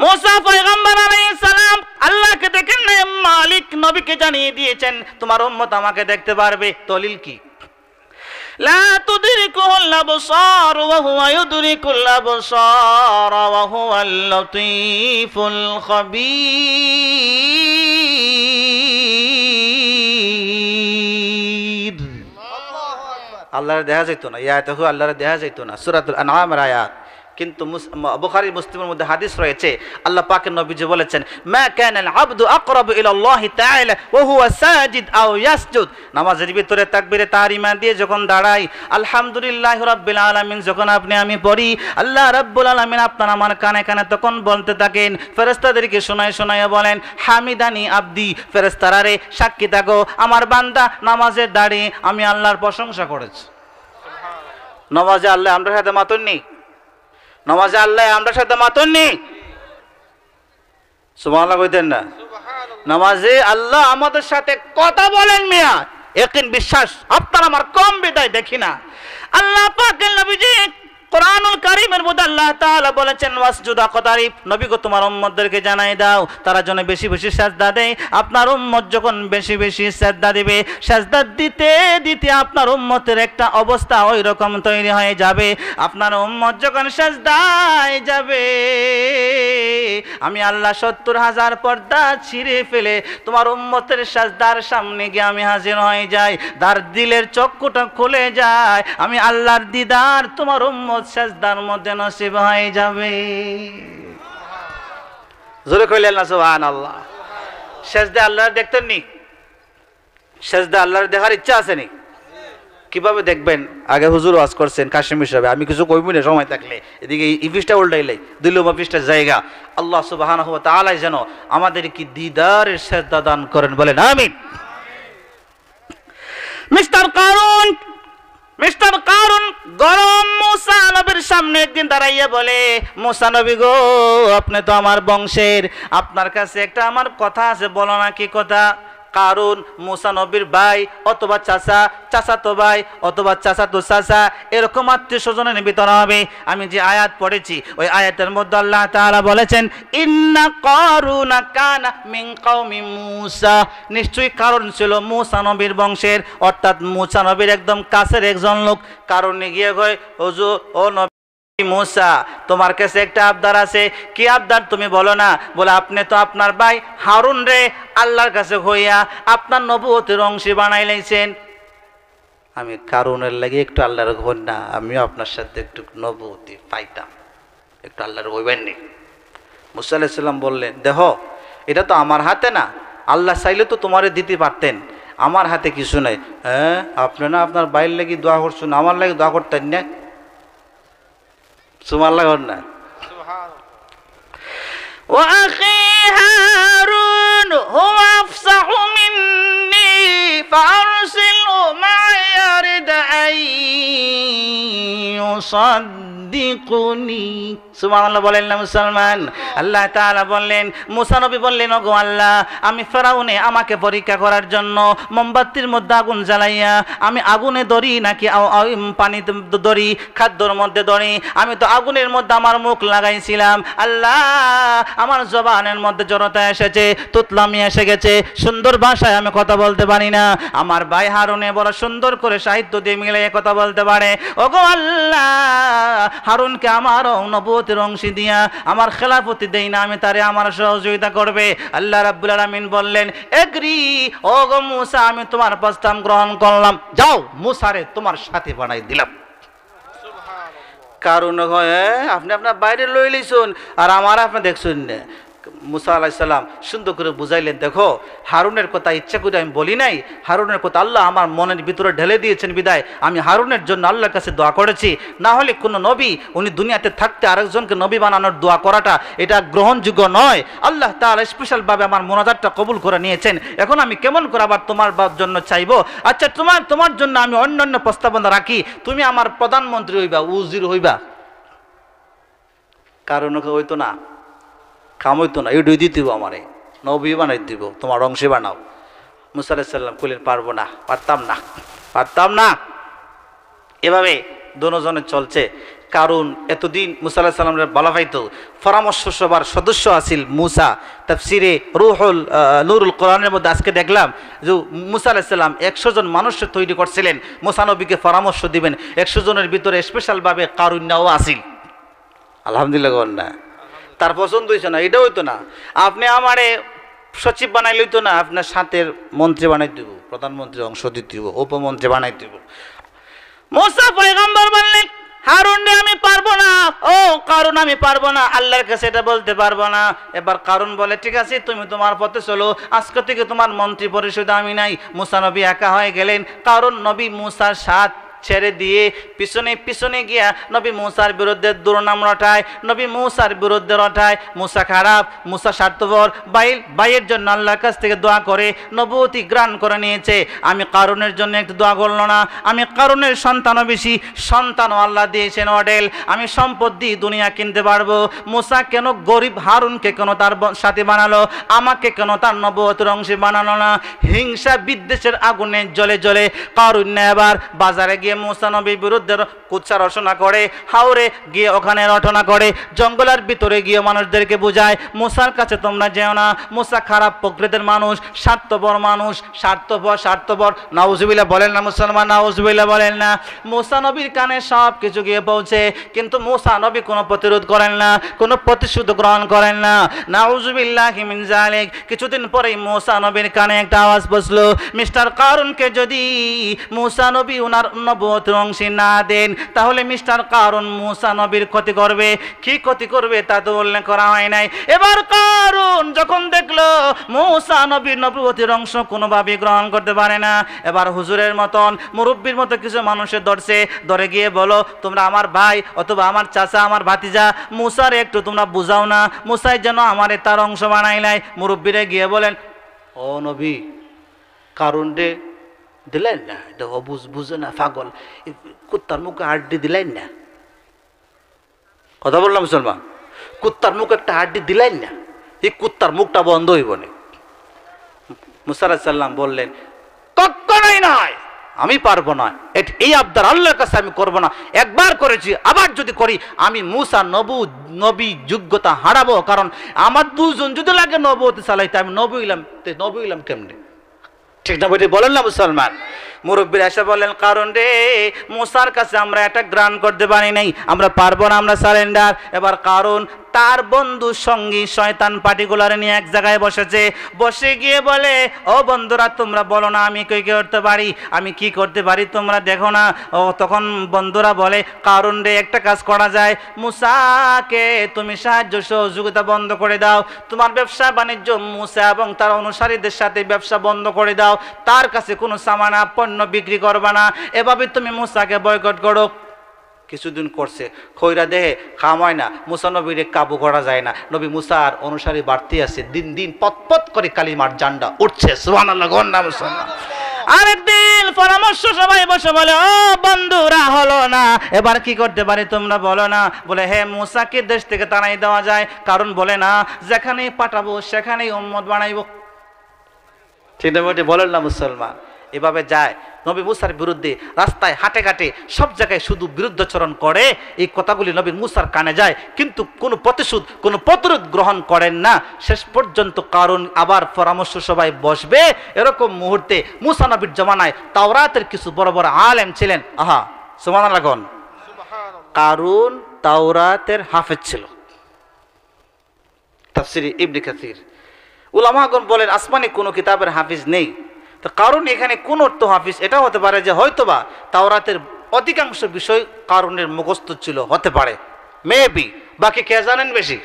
মুসা পয়গম্বর আলাইহিস সালাম আল্লাহকে দেখেন না, মালিক নবীকে জানিয়ে দিয়েছেন তোমার উম্মত আমাকে দেখতে পারবে। দলিল কি? লা তুদরিকুল আবসার ওয়া হুয়া ইউদরিকুল আবসার ওয়া হুয়াল লতীফুল খাবীর। আল্লাহর দেখা যাইতো না, এই আয়াতে আল্লাহর দেখা যাইতো না, সূরাতুল আনআমের আয়াত। কিন্তু বুখারী মুসলিমের মধ্যে হাদিস রয়েছে, আল্লাহ পাকের নবীজি বলেছেন, মা কানাল আবদু আকরাবু ইলাল্লাহি তাআলা ওয়া হুয়া সাজিদ আও ইয়াসজুদ। নামাজের ভিতরে তাকবীরে তাহরিমা দিয়ে যখন দাঁড়াই, আলহামদুলিল্লাহি রাব্বিল আলামিন যখন আপনি আমি পড়ি, আল্লাহ রাব্বুল আলামিন আপনার আমার কানে কানে তখন বলতে থাকেন, ফেরেশতাদেরকে শোনায় শোনায় বলেন, হামিদানি আবদি, ফেরেশতারা রে সাক্ষী থাকো, আমার বান্দা নামাজে দাঁড়িয়ে আমি আল্লাহর প্রশংসা করেছি। নামাজে আল্লাহ আমরা সাথে মাতুন নেই, নামাজে আল্লাহ আমরা সাথে মাতুন নেই, সুবহানাল্লাহ কইতেন না? নামাজে আল্লাহ আমাদের সাথে কথা বলেন মিয়া, ইয়াকিন বিশ্বাস আপনার আমার কম বিদায় দেখি না। আল্লাহ পাকের নবীজি কোরআনুল কারীমের মধ্যে আল্লাহ তাআলা বলেছেন, ওয়াসজুদা কতারিব, নবী গো তোমার উম্মতদেরকে জানাই দাও তারা যেন বেশি বেশি সিজদা দেয়। আপনার উম্মত যখন বেশি বেশি সিজদা দিবে, সিজদা দিতে দিতে আপনার উম্মতের একটা অবস্থা ওই রকম তৈরি হয়ে যাবে, আপনার উম্মত যখন সিজদায় যাবে আমি আল্লাহ ৭০,০০০ পর্দা ছিঁড়ে ফেলে তোমার উম্মতের সিজদার সামনে গিয়ে আমি হাজির হয়ে যাই, তার দিলের চক্ষুটা খুলে যায়, আমি আল্লাহর দিদার তোমার উম্মত সিজদার মধ্যে নসিব হয়ে যাবে। জোরে কইলেন না সুবহানাল্লাহ? সিজদা আল্লাহর দেখতেন নি? সিজদা আল্লাহর দেখার ইচ্ছা আছে নি? কিভাবে দেখবেন? আগে হুজুর ওয়াজ করছেন কাশিম সাহেব, আমি কিছু কইবই না সময় থাকলে, এদিকে এই পৃষ্ঠা উল্টাইলে দিলুম পৃষ্ঠার জায়গা। আল্লাহ সুবহানাহু ওয়া তাআলা যেন আমাদের কি দিদারের সিজদা দান করেন, বলেন আমিন। মিস্টার কারুন গরম মুসা নবীর সামনে একদিন দাঁড়াইয়া বলে, মুসা নবী গো, আপনি তো আমার বংশের, আপনার কাছে একটা আমার কথা আছে, বলো না কি কথা? কারুন মুসা নবীর ভাই অথবা চাচা, চাচাতো ভাই অথবা চাচাতো চাচা, এরকম আত্মীয় স্বজনের ভিতরে হবে। আমি যে আয়াত পড়েছি ওই আয়াতের মধ্যে আল্লাহ তাআলা বলেছেন, ইন্না কারুনা কানা মিন কওমি মুসা, নিশ্চয়ই কারুন ছিল মুসা নবীর বংশের, অর্থাৎ মুসা নবীর একদম কাছের একজন লোক। কারুনে গিয়ে কয়, হুজুর ও নবী মুসা, তোমার কাছে একটা আবদার আছে। কি আবদার তুমি বলো না? বলে, আপনি তো আপনার ভাই হারুন রে আল্লাহর কাছে হইয়া আপনার নবুয়তের অংশী বানাই লাইছেন। আমি কারুনের লাগে একটু আল্লাহর ঘর না, আমিও আপনার সাথে একটু নবুয়তি পাইতাম, একটু আল্লাহর হইবেন নি? মুসা আলাইহিস সালাম বললেন, দেখো এটা তো আমার হাতে না, আল্লাহ চাইলে তো তোমারে দিতে পারতেন, আমার হাতে কিছু নাই। হ্যাঁ, আপনি না আপনার বাইরের লাগি দোয়া করছেন, আমার লাগে দোয়া করতেন না? সুবহানাল্লাহ না? ওয়া আখি হারুন হুয়া আফসাহু মিন্নি ফারসিলহু তুসাদ্দিকুনি। সুবহানাল্লাহ বলেন না মুসলমান? আল্লাহ তাআলা বললেন, মুসা নবী বললেন, ওগো আল্লাহ, আমি ফেরাউনে আমাকে পরীক্ষা করার জন্য মোমবাতির মধ্যে আগুন জ্বালাইয়া আমি আগুনে ধরি নাকি পানিতে ধরি, খাদ্যর মধ্যে ধরি, আমি তো আগুনের মধ্যে আমার মুখ লাগাইছিলাম। আল্লাহ, আমার জবানের মধ্যে জড়তা এসেছে, তুতলামি এসে গেছে, সুন্দর ভাষায় আমি কথা বলতে পারি না। আমার ভাই হারুনে বড় সুন্দর করে সাহিত্য দিয়ে মিলিয়ে কথা বলতে পারে। ওগো আল্লাহ, হারুনকে আমার নবুয়তের অংশ দিয়া আমার খেলাফতি দেই না, আমি তারে আমার সহযোগিতা করবে। আল্লাহ রাব্বুল আলামিন বললেন, এগ্রি ওগো মুসা, আমি তোমার প্রস্তাব গ্রহণ করলাম, যাও মুসারে তোমার সাথে বানাই দিলাম। কারণ আপনি আপনার বাইরে লই লইছুন আর আমার আপনি দেখছুন না। মুসা আলাইহিস সালাম সুন্দর করে বুঝাইলেন, দেখো হারুনের কথা ইচ্ছা করে আমি বলি নাই, হারুনের কথা আল্লাহ আমার মনের ভিতরে ঢেলে দিয়েছেন বিদায় আমি হারুনের জন্য আল্লাহর কাছে দোয়া করেছি। না হলে কোনো নবী উনি দুনিয়াতে থাকতে আরেকজনকে নবী বানানোর দোয়া করাটা এটা গ্রহণযোগ্য নয়। আল্লাহ তাআলা স্পেশালভাবে আমার মোনাজাতটা কবুল করে নিয়েছেন। এখন আমি কেমন করে আবার তোমার জন্য চাইবো? আচ্ছা, তোমার জন্য আমি অন্যান্য প্রস্তাবনা রাখি, তুমি আমার প্রধানমন্ত্রী হইবা, উজির হইবা। কারণ হইতো না, কাম হইতো না, এডুই দিতে আমারে নবী বানাই দিব, তোমার অংশে বানাও। মুসা আলাইহিস সালাম কইলেন, পারবো না, পারতাম না। এভাবে দুজনে চলছে। কারণ এতদিন মুসা আলাইহিস সালামের বলা পাইতো পরামর্শ সভার সদস্য আছিল মুসা। তাফসিরে নূরুল কোরআনের মধ্যে আজকে দেখলাম যে মুসা আলাইহিস সালাম 100 জন মানুষকে তৈরি করছিলেন মুসা নবীকে পরামর্শ দিবেন। 100 জনের ভিতরে স্পেশালভাবে কারুন্যাও আছিল। আলহামদুলিল্লাহ বল না? তার পছন্দ হয়েছে না, এটা হইতো না আপনি আমারে সচিব বানাই লইতো না, আপনার সাথের মন্ত্রী বানাই দিব, প্রধানমন্ত্রী অংশ দিতে দিব, উপমন্ত্রী বানাই দিব। মুসা পয়গম্বর বললেন, হারুন রে আমি পারবো না, ও কারণ আমি পারবো না, আল্লাহর কাছে এটা বলতে পারবো না। এবার কারণ বলে, ঠিক আছে তুমি তোমার পথে চলো, আজকে থেকে তোমার মন্ত্রী পরিষদ আমি নাই। মুসা নবী একা হয়ে গেলেন। কারণ নবী মুসার সাথ ছেড়ে দিয়ে পিছনে গিয়া নবী মুসার বিরুদ্ধে দুর্নাম রটায়, নবী মুসার বিরুদ্ধে রটায়। মুসা খারাপ, মুসা স্বার্থপর, ভাইয়ের জন্য আল্লাহর কাছ থেকে দোয়া করে নবুয়তি গ্রহণ করে নিয়েছে। আমি কারণের জন্য একটু দোয়া করলো না, আমি কারণের সন্তানও বেশি, সন্তানও আল্লাহ দিয়েছেন অডেল, আমি সম্পদ দিয়ে দুনিয়া কিনতে পারবো। মুসা কেন গরিব হারুনকে কেন তার সাথে বানালো, আমাকে কেন তার নবুয়তের অংশে বানালো না? হিংসা বিদ্বেষের আগুনে জ্বলে জ্বলে কারুন এবার বাজারে গিয়ে মুসা নবীর বিরুদ্ধে কুৎসা রচনা করে, হাওরে গিয়ে ওখানে রচনা করে, জঙ্গলের ভিতরে গিয়ে মানুষদেরকে বুঝায় মুসার কাছে তোমরা যেও না, মুসা খারাপ প্রকৃতির মানুষ, স্বার্থপর মানুষ, স্বার্থপর। নাউজুবিল্লাহ বলেন না মুসলমান? নাউজুবিল্লাহ বলেন না? মুসা নবীর কানে সব কিছু গিয়ে পৌঁছে, কিন্তু মুসা নবী কোনো প্রতিরোধ করেন না, কোনো প্রতিশোধ গ্রহণ করেন না। নাউজুবিল্লাহি মিন যালিক। কিছুদিন পরেই মুসা নবীর কানে একটা আওয়াজ বসলো, মিস্টার কারুনকে যদি মুসা নবী ওনার নবুয়তের অংশী না দেন তাহলে মিস্টার কারুন মুসা নবীর ক্ষতি করবে। কি ক্ষতি করবে তা তো উল্লেখ করা হয় নাই। এবার কারুন যখন দেখলো মুসা নবীর নবুয়তের অংশ কোনোভাবে গ্রহণ করতে পারে না, এবার হুজুরের মতন মুরব্বীর মতো কিছু মানুষের ধরে গিয়ে বলো, তোমরা আমার ভাই অথবা আমার চাচা, আমার ভাতিজা মুসার একটু তোমরা বুঝাও না, মুসাই যেন আমারে তার অংশ বানাই নাই। মুরব্বীরা গিয়ে বলেন, ও নবী, কারুন রে দিলেন না, এটা বুঝে না, পাগল, কুত্তার মুখে হাড্ডি দিলেন না। কথা বললাম মুসলমান, কুত্তার মুখে একটা হাড্ডি দিলেন না, এই কুত্তার মুখটা বন্ধ হইব না। মুসা আলাইহিস সালাম বললেন, কখনোই নয়, আমি পারবো না, এই আবদার আল্লাহর কাছে আমি করবো না। একবার করেছি, আবার যদি করি আমি মুসা নবী যোগ্যতা হারাবো। কারণ আমার দুজন যদি লাগে নবুয়তে চালাইতে, আমি নবী হইলাম কেমনে? ঠিক না বলে বলেন না মুসলমান? মুরব্বীরা এসে বললেন, কারণ রে মুসার কাছে আমরা একটা গ্রান করতে পারি নাই, আমরা পারবো না, আমরা সারেন্ডার। এবার কারণ তার বন্ধু সঙ্গী শয়তান পার্টিকুলার নিয়ে এক জায়গায় বসে গিয়ে বলে, ও বন্ধুরা তোমরা বলো না আমি কি করতে পারি, আমি কি করতে পারি তোমরা দেখো না। ও তখন বন্ধুরা বলে, কারণ রে একটা কাজ করা যায়, মুসাকে তুমি সাহায্য সহযোগিতা বন্ধ করে দাও, তোমার ব্যবসা বাণিজ্য মুসা এবং তার অনুসারীদের সাথে ব্যবসা বন্ধ করে দাও, তার কাছে কোনো সামানা পণ্য বিক্রি করবা না, এভাবে তুমি মুসাকে বয়কট করো। কিছুদিন করছে, খৈরা দেহে খামায় না, মুসা নবীরে কাবু করা যায় না। নবী মুসার অনুসারী বাড়তি আছে, দিন দিন পথ করে কালিমার জান্ডা উঠছে। সুবহানাল্লাহ, গন্না মুসলমান। আরেকদিন পরামর্শ সবাই বসে বলে, ও বন্ধুরা হলো না, এবার কি করতে পারি তোমরা বলো না। বলে হে মুসাকে দেশ থেকে তাড়াই দেওয়া যায়, কারণ বলে না যেখানেই পাঠাবো সেখানেই উম্মত বানাইবো। ঠিক বলেন না মুসলমান? এভাবে যায় নবী মুসার বিরুদ্ধে, রাস্তায় হাটে ঘাটে সব জায়গায় শুধু বিরুদ্ধাচরণ করে। এই কথাগুলি নবী মুসার কানে যায়, কিন্তু কোনো প্রতিশোধ কোনো প্রতিরোধ গ্রহণ করেন না। শেষ পর্যন্ত কারণ আবার পরামর্শ সবাই বসবে, এরকম মুহূর্তে মুসা নবীর জমানায় তাওরাতের কিছু বড় বড় আলেম ছিলেন। আহা সুবহানাল্লাহ, কারুন তাওরাতের হাফেজ ছিল। তাফসীরে ইবনে কাসির উলামাগণ বলেন আসমানি কোনো কিতাবের হাফিজ নেই। তো কারণ এখানে কোন অর্থ হাফিজ, এটা হতে পারে যে হয়তোবা তাওরাতের অধিকাংশ বিষয় কারণের মুখস্থ ছিল, হতে পারে মেবি। বাকি কে জানেন বেশি?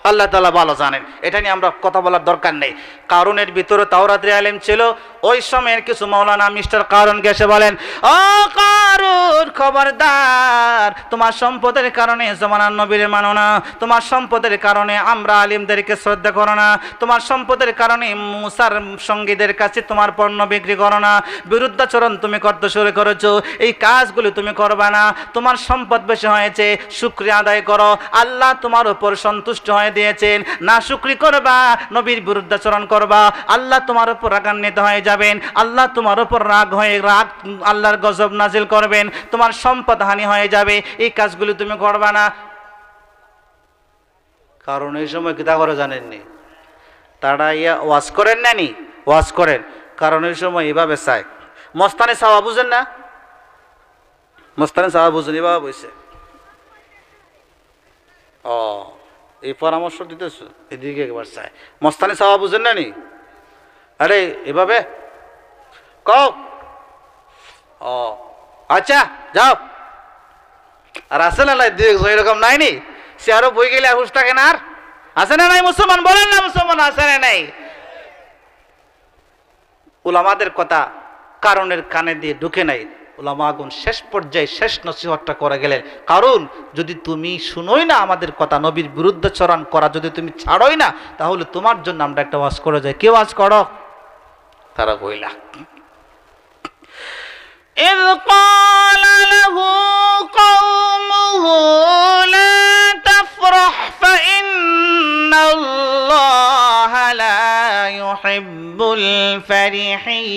আল্লাহ তাআলা ভালো জানেন, এটা নিয়ে আমরা কথা বলার দরকার নেই। কারণের ভিতরে তাওরাতের আলেম ছিল। ওই সময়ের কিছু মাওলানা মিস্টার কারণ গেছে বলেন, ও কারণ খবরদার, তোমার সম্পদের কারণে জমানার নবীর মানো না, তোমার সম্পদের কারণে আমরা আলিমদেরকে শ্রদ্ধা করো না, তোমার সম্পদের কারণে মুসার সঙ্গীদের কাছে তোমার পণ্য বিক্রি করো না, বিরুদ্ধাচরণ তুমি করতে শুরু করেছো, এই কাজগুলি তুমি করবে না। তোমার সম্পদ বেশি হয়েছে, শুকরিয়া আদায় করো, আল্লাহ তোমার উপর সন্তুষ্ট হয়ে দিয়েছেন। না শুকরি করবা, নবীর বিরুদ্ধাচরণ করবা, আল্লাহ তোমার উপর রাগান্বিত হয়ে যাবেন, আল্লাহ তোমার উপর রাগ আল্লাহর গজব নাজিল করবেন, তোমার সম্পদ হানি হয়ে যাবে, এই কাজগুলি তুমি করবা না। কারণ এই সময় কি তা করে জানেননি, তারা ওয়াজ করেন নানি, ওয়াজ করেন, কারণ এই সময় এভাবে চায়। মস্তানি সাওয়া বুঝেন না? মস্তানি সাওয়া বুঝেন? এভাবে বসে এই পরামর্শ দিতেছ, এদিকে একবার চায়। মস্তানি সাওয়া বুঝেন না নি? আরে এভাবে কও, আচ্ছা যাও। আর আছে না নাই এরকম নাইনি, সে আরো বই গেলে হুশ থাকে না। আর আছে না নাই মুসলমান? বলেন না মুসলমান, আছে না নাই? উলামাদের কথা কারণের কানে দিয়ে ঢুকে নাই। উলামাগণ শেষ পর্যায়ে শেষ নসিহতটা করে গেলেন, কারণ যদি তুমি শুনোই না আমাদের কথা, নবীর বিরুদ্ধাচরণ করা যদি তুমি ছাড়োই না, তাহলে তোমার জন্য আমরা একটা ওয়াজ করে যাই। কে ওয়াজ করো? তারা কইলা, إذ قال له قومه لا تفرح فإن الله لا يحب الفرحين।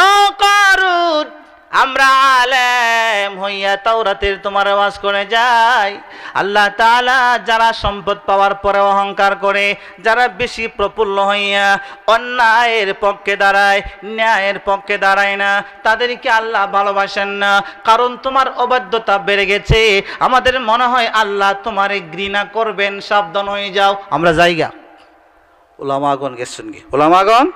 ও কারুন, আমরা আলেম হইয়া তাওরাতের তোমার ওয়াজ করে যাই। আল্লাহ তাআলা যারা সম্পদ পাওয়ার পরে অহংকার করে, যারা বেশি প্রফুল্ল হইয়া অন্যায়ের পক্ষে দাঁড়ায়, ন্যায়ের পক্ষে দাঁড়ায় না, তাদেরকে আল্লাহ ভালোবাসেন না। কারণ তোমার অবাধ্যতা বেড়ে গেছে, আমাদের মনে হয় আল্লাহ তোমারে ঘৃণা করবেন, সাবধান হয়ে যাও। আমরা যাইগা। উলামাগণ গেছেন, উলামাগণ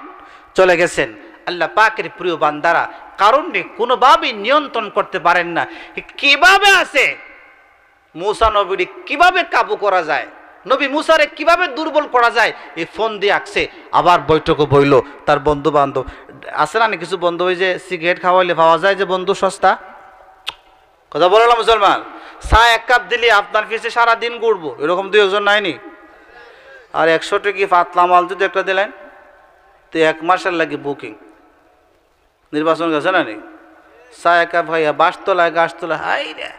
চলে গেছেন। আল্লাহ পাকের প্রিয় বান্দারা কারণে কোনোভাবেই নিয়ন্ত্রণ করতে পারেন না। কিভাবে আছে মুসা নবীর, কিভাবে কাবু করা যায়, নবী মুসারে কিভাবে দুর্বল করা যায়, এই ফোন দিয়ে আসছে। আবার বৈঠকও বইল, তার বন্ধু বান্ধব আছে না, কিছু বন্ধু ওই যে সিগারেট খাওয়াইলে পাওয়া যায় যে বন্ধু সস্তা, কথা বলো না মুসলমান, চা এক কাপ দিলে আপনার পিছিয়ে সারাদিন ঘুরবো, এরকম দুই একজন নাইনি? আর 100 টাকা পাতলা মাল যদি একটা দিলেন তো 1 মাসের লাগে বুকিং। নির্বাচন গেছে না নি, চা এক কাপ ভাইয়া বাসতলায় গাছতলা, হাই রে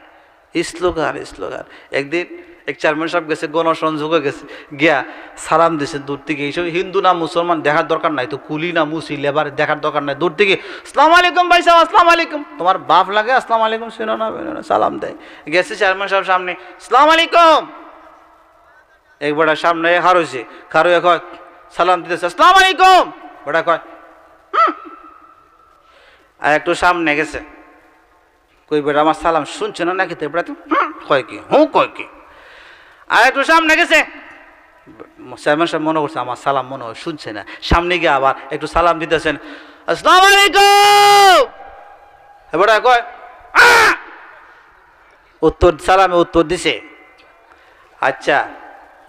স্লোগান স্লোগান। একদিন এক চেয়ারম্যান সাহেব গেছে, গণসংযোগে গেছে, গিয়া সালাম দিছে দূর থেকে। এইসব হিন্দু না মুসলমান দেখার দরকার নাই, তো কুলি না মুসি লেবার দেখার দরকার নাই, দূর থেকে আসসালামু আলাইকুম ভাই সাহেব, আসসালামু আলাইকুম। তোমার বাপ লাগে আসসালামু আলাইকুম শুনো না, সালাম দেয়। গেছে চেয়ারম্যান সাহেব সামনে, আসসালামু আলাইকুম। একবার সামনে হারইছে, খারুয়ে কয় সালাম দিতেছে, আসসালামু আলাইকুম। ওটা কয় আর একটু সামনে গেছে, কই বেটা আমার সালাম শুনছে না নাকি? তো বেটা কয় কি হুঁ কয় কি। আর একটু সামনে গেছে, চেয়ারম্যান সাহেব মনে করছে আমার সালাম মনে হয় শুনছে না, সামনে গিয়ে আবার একটু সালাম দিতেছেন, আসসালামু আলাইকুম। বেটা কয় উত্তর, সালামে উত্তর দিছে। আচ্ছা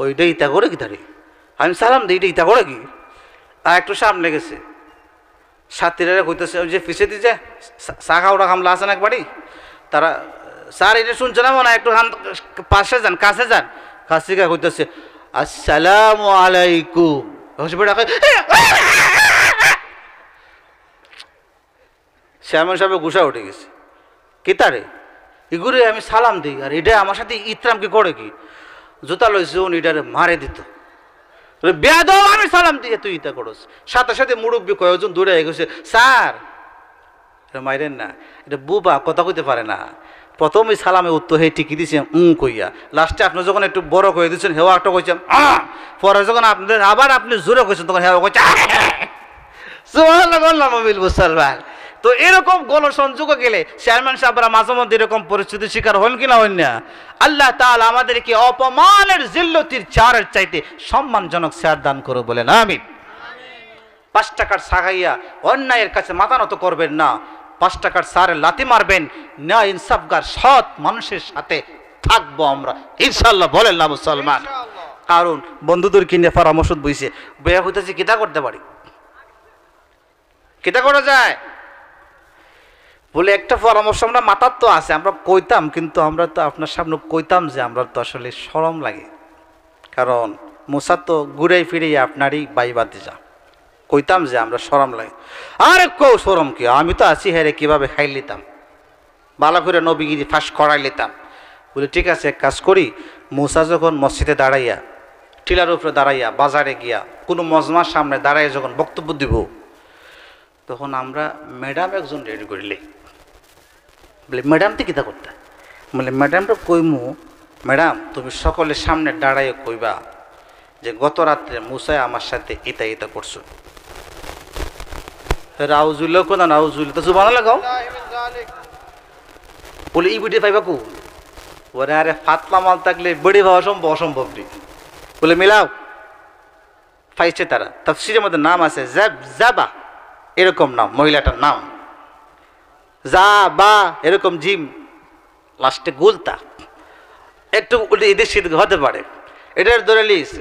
ওইটা ইতা করে কি তারে, আমি সালাম দিই, এটা ইতা করে কি? আর একটু সামনে গেছে, সাথীরা কইতেছে, ওই যে পিছিয়ে দিচ্ছে চা খাওয়া খামলা আছে না একবারই, তারা স্যার এটা শুনছে না মনে হয়, একটু পাশে যান, কাছে যান। কাছে গিয়ে কইতেছে আসসালামু আলাইকুম। চেয়ারম্যান সাহেব গুসা উঠে গেছে, কি তারে ইগুরে আমি সালাম দিই আর এটা আমার সাথে ইতরাম কি করে কি, জুতা লইছে উনি এটারে মারে দিত, বেয়াদব আমি সালাম দিয়ে তুই ইতা করস। সাথে সাথে মুরব্বী কয়েকজন দূরে গেছে, স্যার এটা মাইরেন না, এটা বুবা কথা কইতে পারে না। প্রথমে সালামে উত্তর হে টিকি দিয়েছেন কইয়া, লাস্টে আপনি যখন একটু বড় করে দিচ্ছেন হেওয়া একটা কইছেন পরে যখন আপনাদের আবার আপনি জোরে কইছেন তখন হেওয়া কইছে মুসলমান। তো এরকম গণসংযোগে গেলে চেয়ারম্যান সাহেবরা মাঝে মধ্যে এরকম পরিস্থিতির শিকার হন কিনা হন না। আল্লাহ তাআলা আমাদেরকে অপমানের জিল্লতির চারের চাইতে সম্মানজনক চেয়ার দান করে বলেন আমিন। 5 টাকার সাগাইয়া অন্যায়ের কাছে মাথা নত করবেন না, 5 টাকার সারে লাথি মারবেন, না ইনসাফগার সৎ মানুষের সাথে থাকবো আমরা ইনশাআল্লাহ বলেন না মুসলমান। কারণ বন্ধুদের কিনে পরামর্শ বইছে বেয়া হইতেছে কিতা করতে পারি, কিতা করা যায় বলে একটা পরামর্শ আমরা মাথার তো আছে, আমরা কইতাম কিন্তু আমরা তো আপনার সামনে কইতাম যে আমরা তো আসলে শরম লাগে, কারণ মুসা তো ঘুরে ফিরে আপনারই বাইবাতে যা কইতাম যে আমরা শরম লাগে। আরে কৌ শরম কি, আমি তো আছি হেরে কিভাবে খাই লিতাম, ভালো করে নবীগিরি ফাঁস করাই লিতাম। বলে ঠিক আছে এক কাজ করি, মুসা যখন মসজিদে দাঁড়াইয়া টিলার উপরে দাঁড়াইয়া বাজারে গিয়া কোনো মজমার সামনে দাঁড়াইয়া যখন বক্তব্য দিব তখন আমরা ম্যাডাম একজন রেডি করিলে। বলে ম্যাডাম তো কিতা করতে, বলে ম্যাডামটা কইমু ম্যাডাম তুমি সকলের সামনে দাঁড়াইয়া কইবা যে গত রাত্রে মুসায় আমার সাথে ইতা ইতা করছো। রাউজুল্লাহ কোন রাউজুল্লাহ তো জুবানা লাগাও। বলে এই বিটি পাইবা কু, ওরে আরে ফাতলা মাল থাকলে বেড়ি পাওয়া সম্ভব অসম্ভব নি। বলে মিলাও পাইছে তারা, তাফসীরের মধ্যে নাম আছে জাবা এরকম নাম, মহিলাটার নাম যা বা এরকম জিম লাস্টে গুলতা একটু এদের শীত হতে পারে, এটার ধরে লিয়েছে।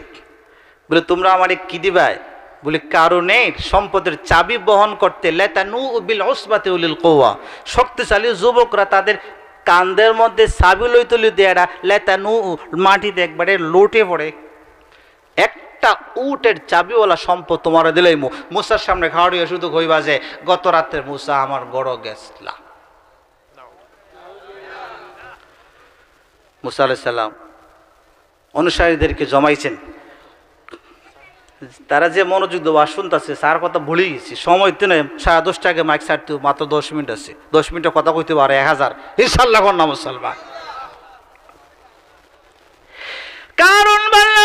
বলে তোমরা আমার কি দিবাই, বলে কারণে সম্পদের চাবি বহন করতে লেতানু বিল উসবাতি উলিল কুওয়া, শক্তিশালী যুবকরা তাদের কাঁধের মধ্যে চাবি লই তুলি দেয়া লেতানু মাটিতে একবারে লুটে পড়ে। একটা উটের চাবিওয়ালা সম্পদ তোমার দিলেই মুসার সামনে খাওয়াড়িয়ে শুধু কইবা যে গত রাত্রে মুসা আমার গড় গেছলা। মুসা আলাইহিস সালাম অনুসারীদেরকে জমাইছেন, তারা যে মনোযোগ দেওয়া শুনতেছে তার কথা ভুলে গেছি, সময় তো নেই, 10:30 আগে মাইক ছাড়তে মাত্র 10 মিনিট আছে, 10 মিনিটে কথা কইতে পারে 1000 ইনশাআল্লাহ না মুসলমান। কারণ বলল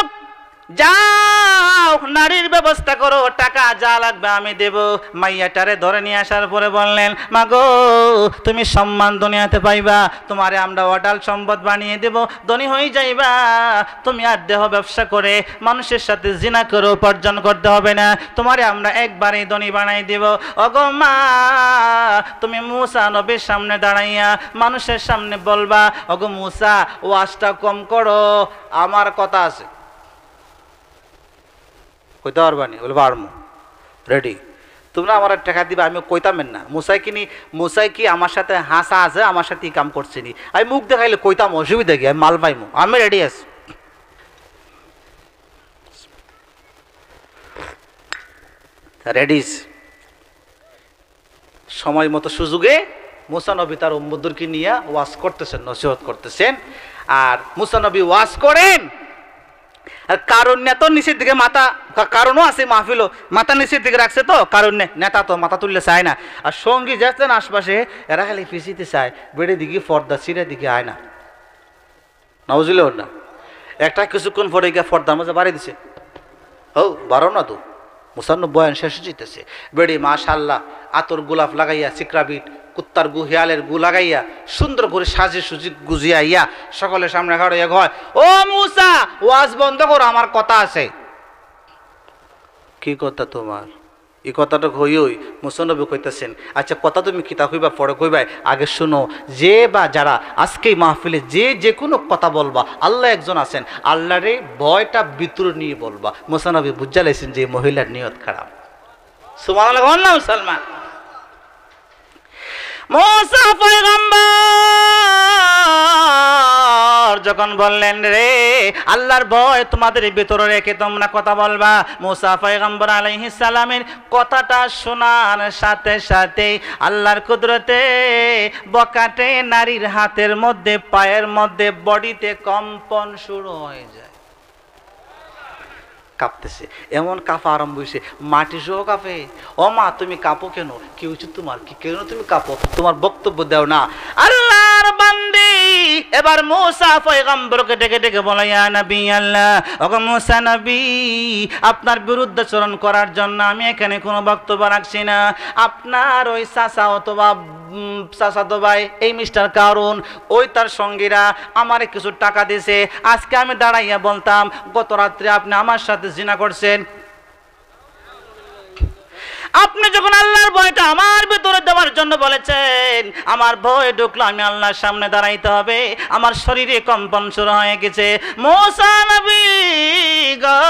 যাও নারীর ব্যবস্থা করো, টাকা যা লাগবে আমি দেব। মাইয়াটারে ধরে নিয়ে আসার পরে বললেন মাগো তুমি সম্মান দুনিয়াতে পাইবা, তোমারে আমরা অডাল সম্পদ বানিয়ে দেব, ধনী হয়ে যাইবা, তুমি আর দেহ ব্যবসা করে মানুষের সাথে জিনা করে উপার্জন করতে হবে না, তোমারে আমরা একবারেই ধনী বানাই দেব। ওগো মা তুমি মুসা নবীর সামনে দাঁড়াইয়া মানুষের সামনে বলবা ওগো মুসা ওয়াজটা কম করো, আমার কথা আছে। কইতে পারবানি? বলে পারমু, রেডি। তোমরা আমার টাকা দিবা, আমি কইতামেন না মুসাই কি আমার সাথে হাসা আছে, আমার সাথে কাম করছে নি, আমি মুখ দেখাইলে কইতাম অসুবিধা কি, আমি মাল পাইমু, আমি রেডি আছি। রেডিস সময় মতো সুযোগে মুসা নবী তার উম্মতদেরকে নিয়ে ওয়াজ করতেছেন, নসিহত করতেছেন। আর মুসা নবী ওয়াজ করেন আর কারণ নেতা নিচের দিকে মাথা, কারণও আছে মাহফিলও মাথা নিচের দিকে রাখছে, তো কারণ নেতা তো মাথা তুললে চায় না, আর সঙ্গী যাচ্ছেন আশপাশে এরা খালি পিছিতে চায়, বেড়ে দিকে পর্দা ছিঁড়ে দিকে আয় না, নাউজিল না। একটা কিছুক্ষণ পরে গিয়ে পর্দার মাঝে বাড়ি দিছে, ও বারো না তো মুসান্ন বয়ান শেষ যেতেছে, বেড়ি মাশাল্লাহ আতর গোলাপ লাগাইয়া চিকরাবিট কুত্তার গু হিয়ালের গু লাগাইয়া সুন্দর করে সাজে সুজি গুজিয়াইয়া সকলের সামনে খাড়াইয়া কয় ও মুসা ওয়াজ বন্ধ করো, আমার কথা আছে। কি কথা তোমার? এই কথাটা হইই মুসা নবী কইতেছেন, আচ্ছা কথা তুমি কিতা কইবা পরে কইবাই, আগে শুনো যে বা যারা আজকেই মাহফিলে যে কোনো কথা বলবা আল্লাহ একজন আছেন, আল্লাহরে ভয়টা ভিতর নিয়ে বলবা। মুসা নবী বুঝা লাইছেন যে মহিলার নিয়ত খারাপ। সুবহানাল্লাহ আল্লাহ মুসলমান। মুসা পয়গম্বর যখন বললেন, রে আল্লাহর ভয় তোমাদের ভিতরে রেখে তোমরা কথা বলবা, মুসা পয়গম্বর আলাইহিস সালামের কথাটা শোনার সাথে সাথে আল্লাহর কুদরতে বকাটে নারীর হাতের মধ্যে, পায়ের মধ্যে, বডিতে কম্পন শুরু হয়ে যায়, কাঁপতেছে। এমন কাঁপা আরম্ভ হয়েছে, মাটি সহ কাঁপে। ও মা, তুমি কাঁপো কেন? কি হয়েছে তোমার? কি কেন তুমি কাঁপো? তোমার বক্তব্য দাও না। আল্লাহর বান্দি এবার মুসা পয়গম্বরকে ডেকে ডেকে বলে, ইয়া নবী আল্লাহ, ওগো মুসা নবী, আপনার বিরুদ্ধাচরণ করার জন্য আমি এখানে কোনো বক্তব্য রাখছি না। আপনার ওই চাচা অথবা চাচাতো ভাই এই মিস্টার কারুন, ওই তার সঙ্গীরা আমারে কিছু টাকা দিয়েছে। আজকে আমি দাঁড়াইয়া বলতাম, গত রাত্রে আপনি আমার সাথে জিনা করছেন। আপনি যখন আল্লাহর ভয়টা আমার ভিতরে দেওয়ার জন্য বলেছেন, আমার ভয় ঢুকলো, আমি আল্লাহর সামনে দাঁড়াইতে হবে, আমার শরীরে কম্পন শুরু হয়ে গেছে। মুসা নবী গো,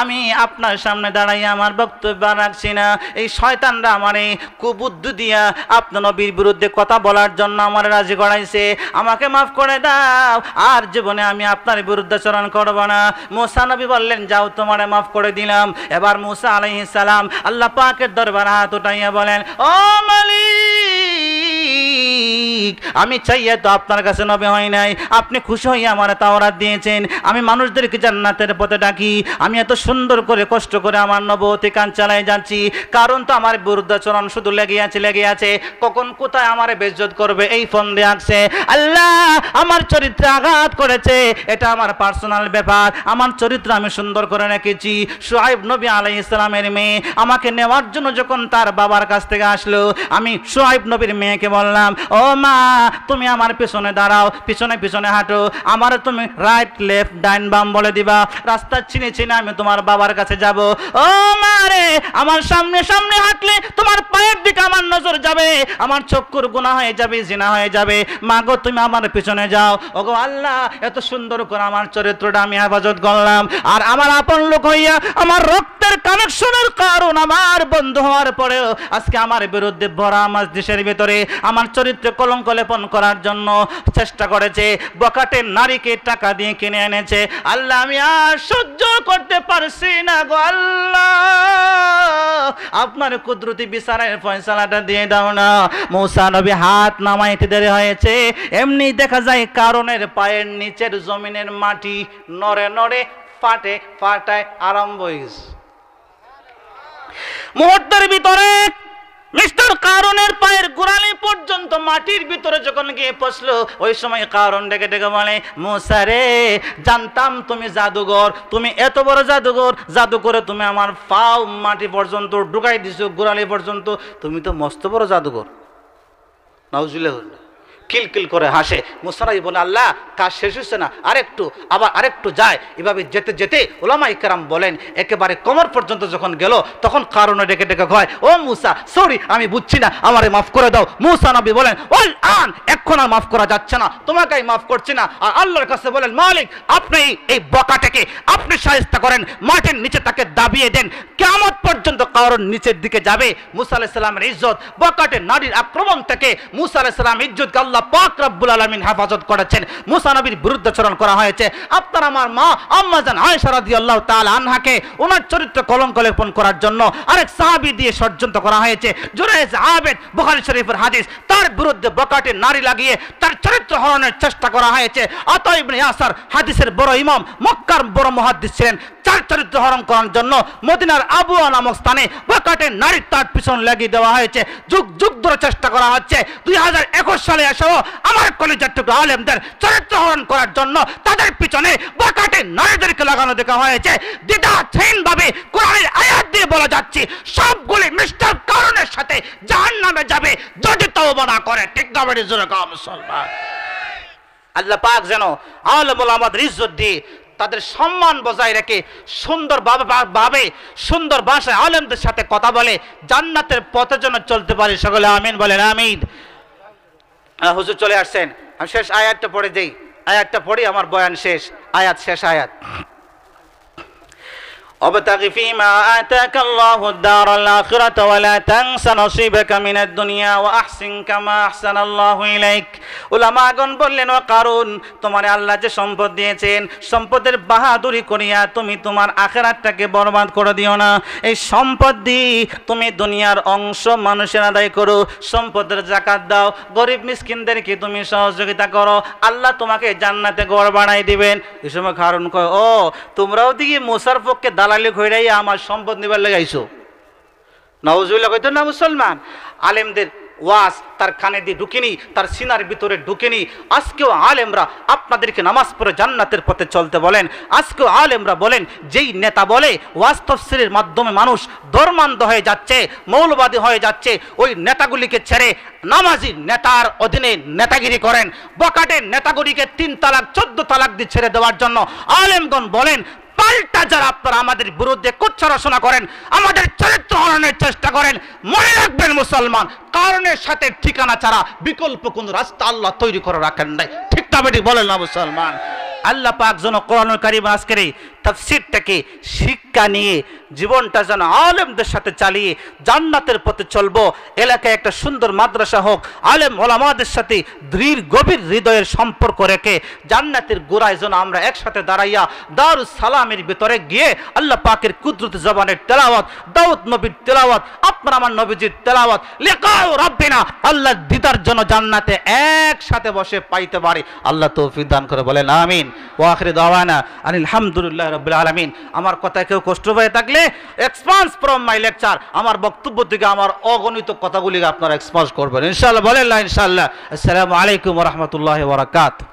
আমি আপনার সামনে দাঁড়াইয়া আমার বক্তব্য রাখছি না। এই শয়তানরা আমারে কুবুদ্ধি দিয়া আপনার নবীর বিরুদ্ধে কথা বলার জন্য আমার রাজি করাইছে, আমাকে মাফ করে দাও, আর জীবনে আমি আপনার বিরুদ্ধাচরণ করব না। মুসা নবী বললেন, যাও, তোমারে মাফ করে দিলাম। এবার মুসা আলাইহিস সালাম আল্লাহ পাকের দরবারে হাত উঠাইয়া বলেন, ও মালিক, আমি চাইয়া তো আপনার কাছে নবী হয় নাই, আপনি খুশি হইয়া আমার তাওরাত দিয়েছেন, আমি মানুষদেরকে জান্নাতের পথে ডাকি, আমি এত সুন্দর করে কষ্ট করে আমার নবুয়তি কাজ চালাই যাচ্ছি, কারণ তো আমার বিরুদ্ধাচরণ শুধু লেগে আছে, কখন কোথায় আমার বেইজ্জত করবে এই ফন্দি আসছে। আল্লাহ আমার চরিত্রে আঘাত করেছে, এটা আমার পার্সোনাল ব্যাপার, আমার চরিত্র আমি সুন্দর করে রেখেছি। শুআয়ব নবী আলাইহিস সালামের মেয়ে আমাকে নেওয়ার জন্য যখন তার বাবার কাছ থেকে আসলো, আমি শুআয়ব নবীর মেয়েকে বললাম, ও মা, তুমি আমার পিছনে দাঁড়াও, পিছনে পিছনে হাঁটো, আমার তুমি রাইট লেফট ডাইন বাম বলে দিবা, রাস্তা চিনে চিনে আমি তোমার বাবার কাছে যাব। ও মা রে, আমার সামনে সামনে হাঁটলে তোমার পায়ের দিকে আমার নজর যাবে, আমার চক্ষুর গুনাহ হয়ে যাবে, জিনা হয়ে যাবে, মা গো তুমি আমার পিছনে যাও। ওগো আল্লাহ, এত সুন্দর করে আমার চরিত্রটা আমি হেফাজত করলাম, আর আমার আপন লোক হইয়া আমার রক্তের কানেকশনের কারণ আমার বন্ধু হওয়ার পরেও আজকে আমার বিরুদ্ধে ভরা আমার দেশের ভিতরে আমার চরিত্রে কলঙ্ক লেপন করার জন্য চেষ্টা করেছে, বকাটে নারীকে টাকা দিয়ে কিনে এনেছে। আল্লাহ, আমি আর সহ্য করতে পারছি না গো আল্লাহ, আপনার কুদরতি বিচারের ফয়সালাটা দিয়ে দাও না। মুসা নবী হাত নামাইতে দেরি হয়েছে, এমনি দেখা যায় কারণের পায়ের নিচের জমিনের মাটি নড়ে নড়ে ফাটায় আরম্ভ হয়েছে। মুহূর্তের ভিতরে মিস্টার কারণের পায়ের গোড়ালি পর্যন্ত মাটির ভিতরে যখন গিয়ে পৌঁছলো, ওই সময় কারণ ডেকে ডেকে বলে, মুসা রে, জানতাম তুমি জাদুঘর, তুমি এত বড় জাদুঘর, জাদু করে তুমি আমার পাও মাটি পর্যন্ত ঢুকাই দিছো, গোড়ালি পর্যন্ত, তুমি তো মস্ত বড় জাদুঘর। নাউজুবিল্লাহ। কিলকিল করে হাসে। মুসা নবী বলে, আল্লাহ কাজ শেষ হচ্ছে না, আরেকটু, আবার আরেকটু যায়। এভাবে যেতে যেতে উলামায়ে কেরাম বলেন, একেবারে কোমর পর্যন্ত যখন গেল, তখন কারণে ডেকে ডেকে কয়, ও মুসা, সরি, আমি বুঝছি না, আমারে মাফ করে দাও। মুসা নবী বলেন, ওয়াল আন, এখন আর মাফ করা যাচ্ছে না, তোমাকেই মাফ করছি না। আর আল্লাহর কাছে বলেন, মালিক, আপনি এই বকাটাকে আপনি শায়েস্তা করেন, মাটির নিচে তাকে দাবিয়ে দেন, কিয়ামত পর্যন্ত কারণ নিচের দিকে যাবে। মুসা আলাইহিস সালামের ইজ্জত, বকাটে নারীর আক্রমণ থেকে মুসা আলাইহিস সালাম ইজ্জতকে আল্লাহ পাক রব্বুল আলামিন হেফাজত করেছেন। মুসা নবীর বিরুদ্ধাচরণ করা হয়েছে। আপনার আমার মা আম্মা জান আয়েশা রাদিয়াল্লাহু তাআলা আনহাকে ওনার চরিত্র কলঙ্ক লেপন করার জন্য আরেক সাহাবী দিয়ে ষড়যন্ত্র করা হয়েছে। জুরাইজ আবেদ, বুখারী শরীফের হাদিস, তার বিরুদ্ধে বকাটে নারী লাগিয়ে তার চরিত্র হরণের চেষ্টা করা হয়েছে। আতা ইবনে ইয়াসার হাদিসের বড় ইমাম, মক্কার বড় মুহাদ্দিস ছিলেন, তার চরিত্র হরণ করার জন্য মদিনার আবুয়া নামক স্থানে বকাটে নারীর তার পিছন লাগিয়ে দেওয়া হয়েছে। যুগ যুগ ধরে চেষ্টা করা হচ্ছে। 2021 সালে এসেও আমার কলেজের টুকরা আলেমদের চরিত্র হরণ করার জন্য তাদের পিছনে বকাটে নারীদেরকে লাগানো দেখা হয়েছে। দ্বিধাহীন ভাবে কোরআনের আয়াত দিয়ে বলা যাচ্ছে, সবগুলি মিস্টার কারণের সাথে জাহান্নামে যাবে যদি তওবা না করে। ঠিক না বেড়ে জোরে কাম মুসলমান। আল্লাহ পাক যেন আলেম ওলামাদের ইজ্জত দিয়ে তাদের সম্মান বজায় রেখে সুন্দর ভাবে সুন্দর ভাষায় আলেমদের সাথে কথা বলে জান্নাতের পথে যেন চলতে পারি। সকলে আমিন বলেন আমিন। হুজুর চলে আসছেন, আমি শেষ আয়াতটা পড়ে দেই, আয়াতটা পড়ি, আমার বয়ান শেষ, আয়াত শেষ আয়াত। وابتغ فيما آتاك الله الدار الآخرة ولا تنس نصيبك من الدنيا وأحسن كما أحسن الله إليك উলামাগণ বললেন ও কারুন তোমারে আল্লাহ যে সম্পদ দিয়েছেন সম্পদের বাহাদুরি করিয়া তুমি তোমার আখিরাতটাকে বরবাদ করে দিও না এই সম্পদ দিয়ে তুমি দুনিয়ার অংশ মানুষের আদায় করো সম্পদের যাকাত দাও গরিব মিসকিনদেরকে তুমি সহযোগিতা করো আল্লাহ তোমাকে জান্নাতে ঘর বানাই দিবেন এই সময় কারুন কয় ও তোমরাও দিকে মুসার পক্ষে দালালি কইরাইয়া আমার সম্পদ নিবার লাগাইছো নাউজুবিল্লাহ কইতো না মুসলমান আলেমদের ওয়াজ তার কানে দিয়ে ঢুকেনি তার সিনার ভিতরে ঢুকেনি আজকেও আলেমরা আপনাদেরকে নামাজ পড়ে জান্নাতের পথে চলতে বলেন আজকেও আলেমরা বলেন যেই নেতা বলে ওয়াজ তাফসীরের মাধ্যমে মানুষ ধর্মান্ধ হয়ে যাচ্ছে মৌলবাদী হয়ে যাচ্ছে ওই নেতাগুলিকে ছেড়ে নামাজি নেতার অধীনে নেতাগিরি করেন বকাটের নেতাগুলিকে 3 তালাক 14 তালাক দিয়ে ছেড়ে দেওয়ার জন্য আলেমগণ বলেন পাল্টা যারা আপনারা আমাদের বিরুদ্ধে কুচ্ছা রচনা করেন আমাদের চরিত্র হননের চেষ্টা করেন মনে রাখবেন মুসলমান কারণের সাথে ঠিকানা ছাড়া বিকল্প কোন রাস্তা আল্লাহ তৈরি করে রাখেন নাই ঠিক না বেটি বলেন না মুসলমান আল্লাহ পাক যেন কোরআনুল কারীম আজকের এই তাফসীরটাকে শিক্ষা নিয়ে জীবনটা যেন আলেমদের সাথে চালিয়ে জান্নাতের পথে চলবো এলাকায় একটা সুন্দর মাদ্রাসা হোক আলেম ওলামাদের সাথে দৃঢ় গভীর হৃদয়ের সম্পর্ক রেখে জান্নাতের গোড়ায় যেন আমরা একসাথে দাঁড়াইয়া দারুস সালামের ভিতরে গিয়ে আল্লাহ পাকের কুদরত জবানের তেলাওয়াত দাউদ নবীর তেলাওয়াত আপনার আমার নবীজির তেলাওয়াত লিকাউ রাব্বিনা আল্লাহ দিদার জন্য জান্নাতে একসাথে বসে পাইতে পারি আল্লাহ তৌফিক দান করে বলেন আমিন ওয়া আখিরু দাওয়ানা আনিল হামদুলিল্লাহি রাব্বিল আলামিন আমার কথা কেউ কষ্ট পেয়ে থাকলে এক্সপান্স ফ্রম মাই লেকচার আমার বক্তব্য থেকে আমার অগণিত কথাগুলি আপনারা এক্সপান্স করবেন ইনশাআল্লাহ বলেন না ইনশাআল্লাহ আসসালামু আলাইকুম ওয়া রাহমাতুল্লাহি ওয়া বারাকাতুহু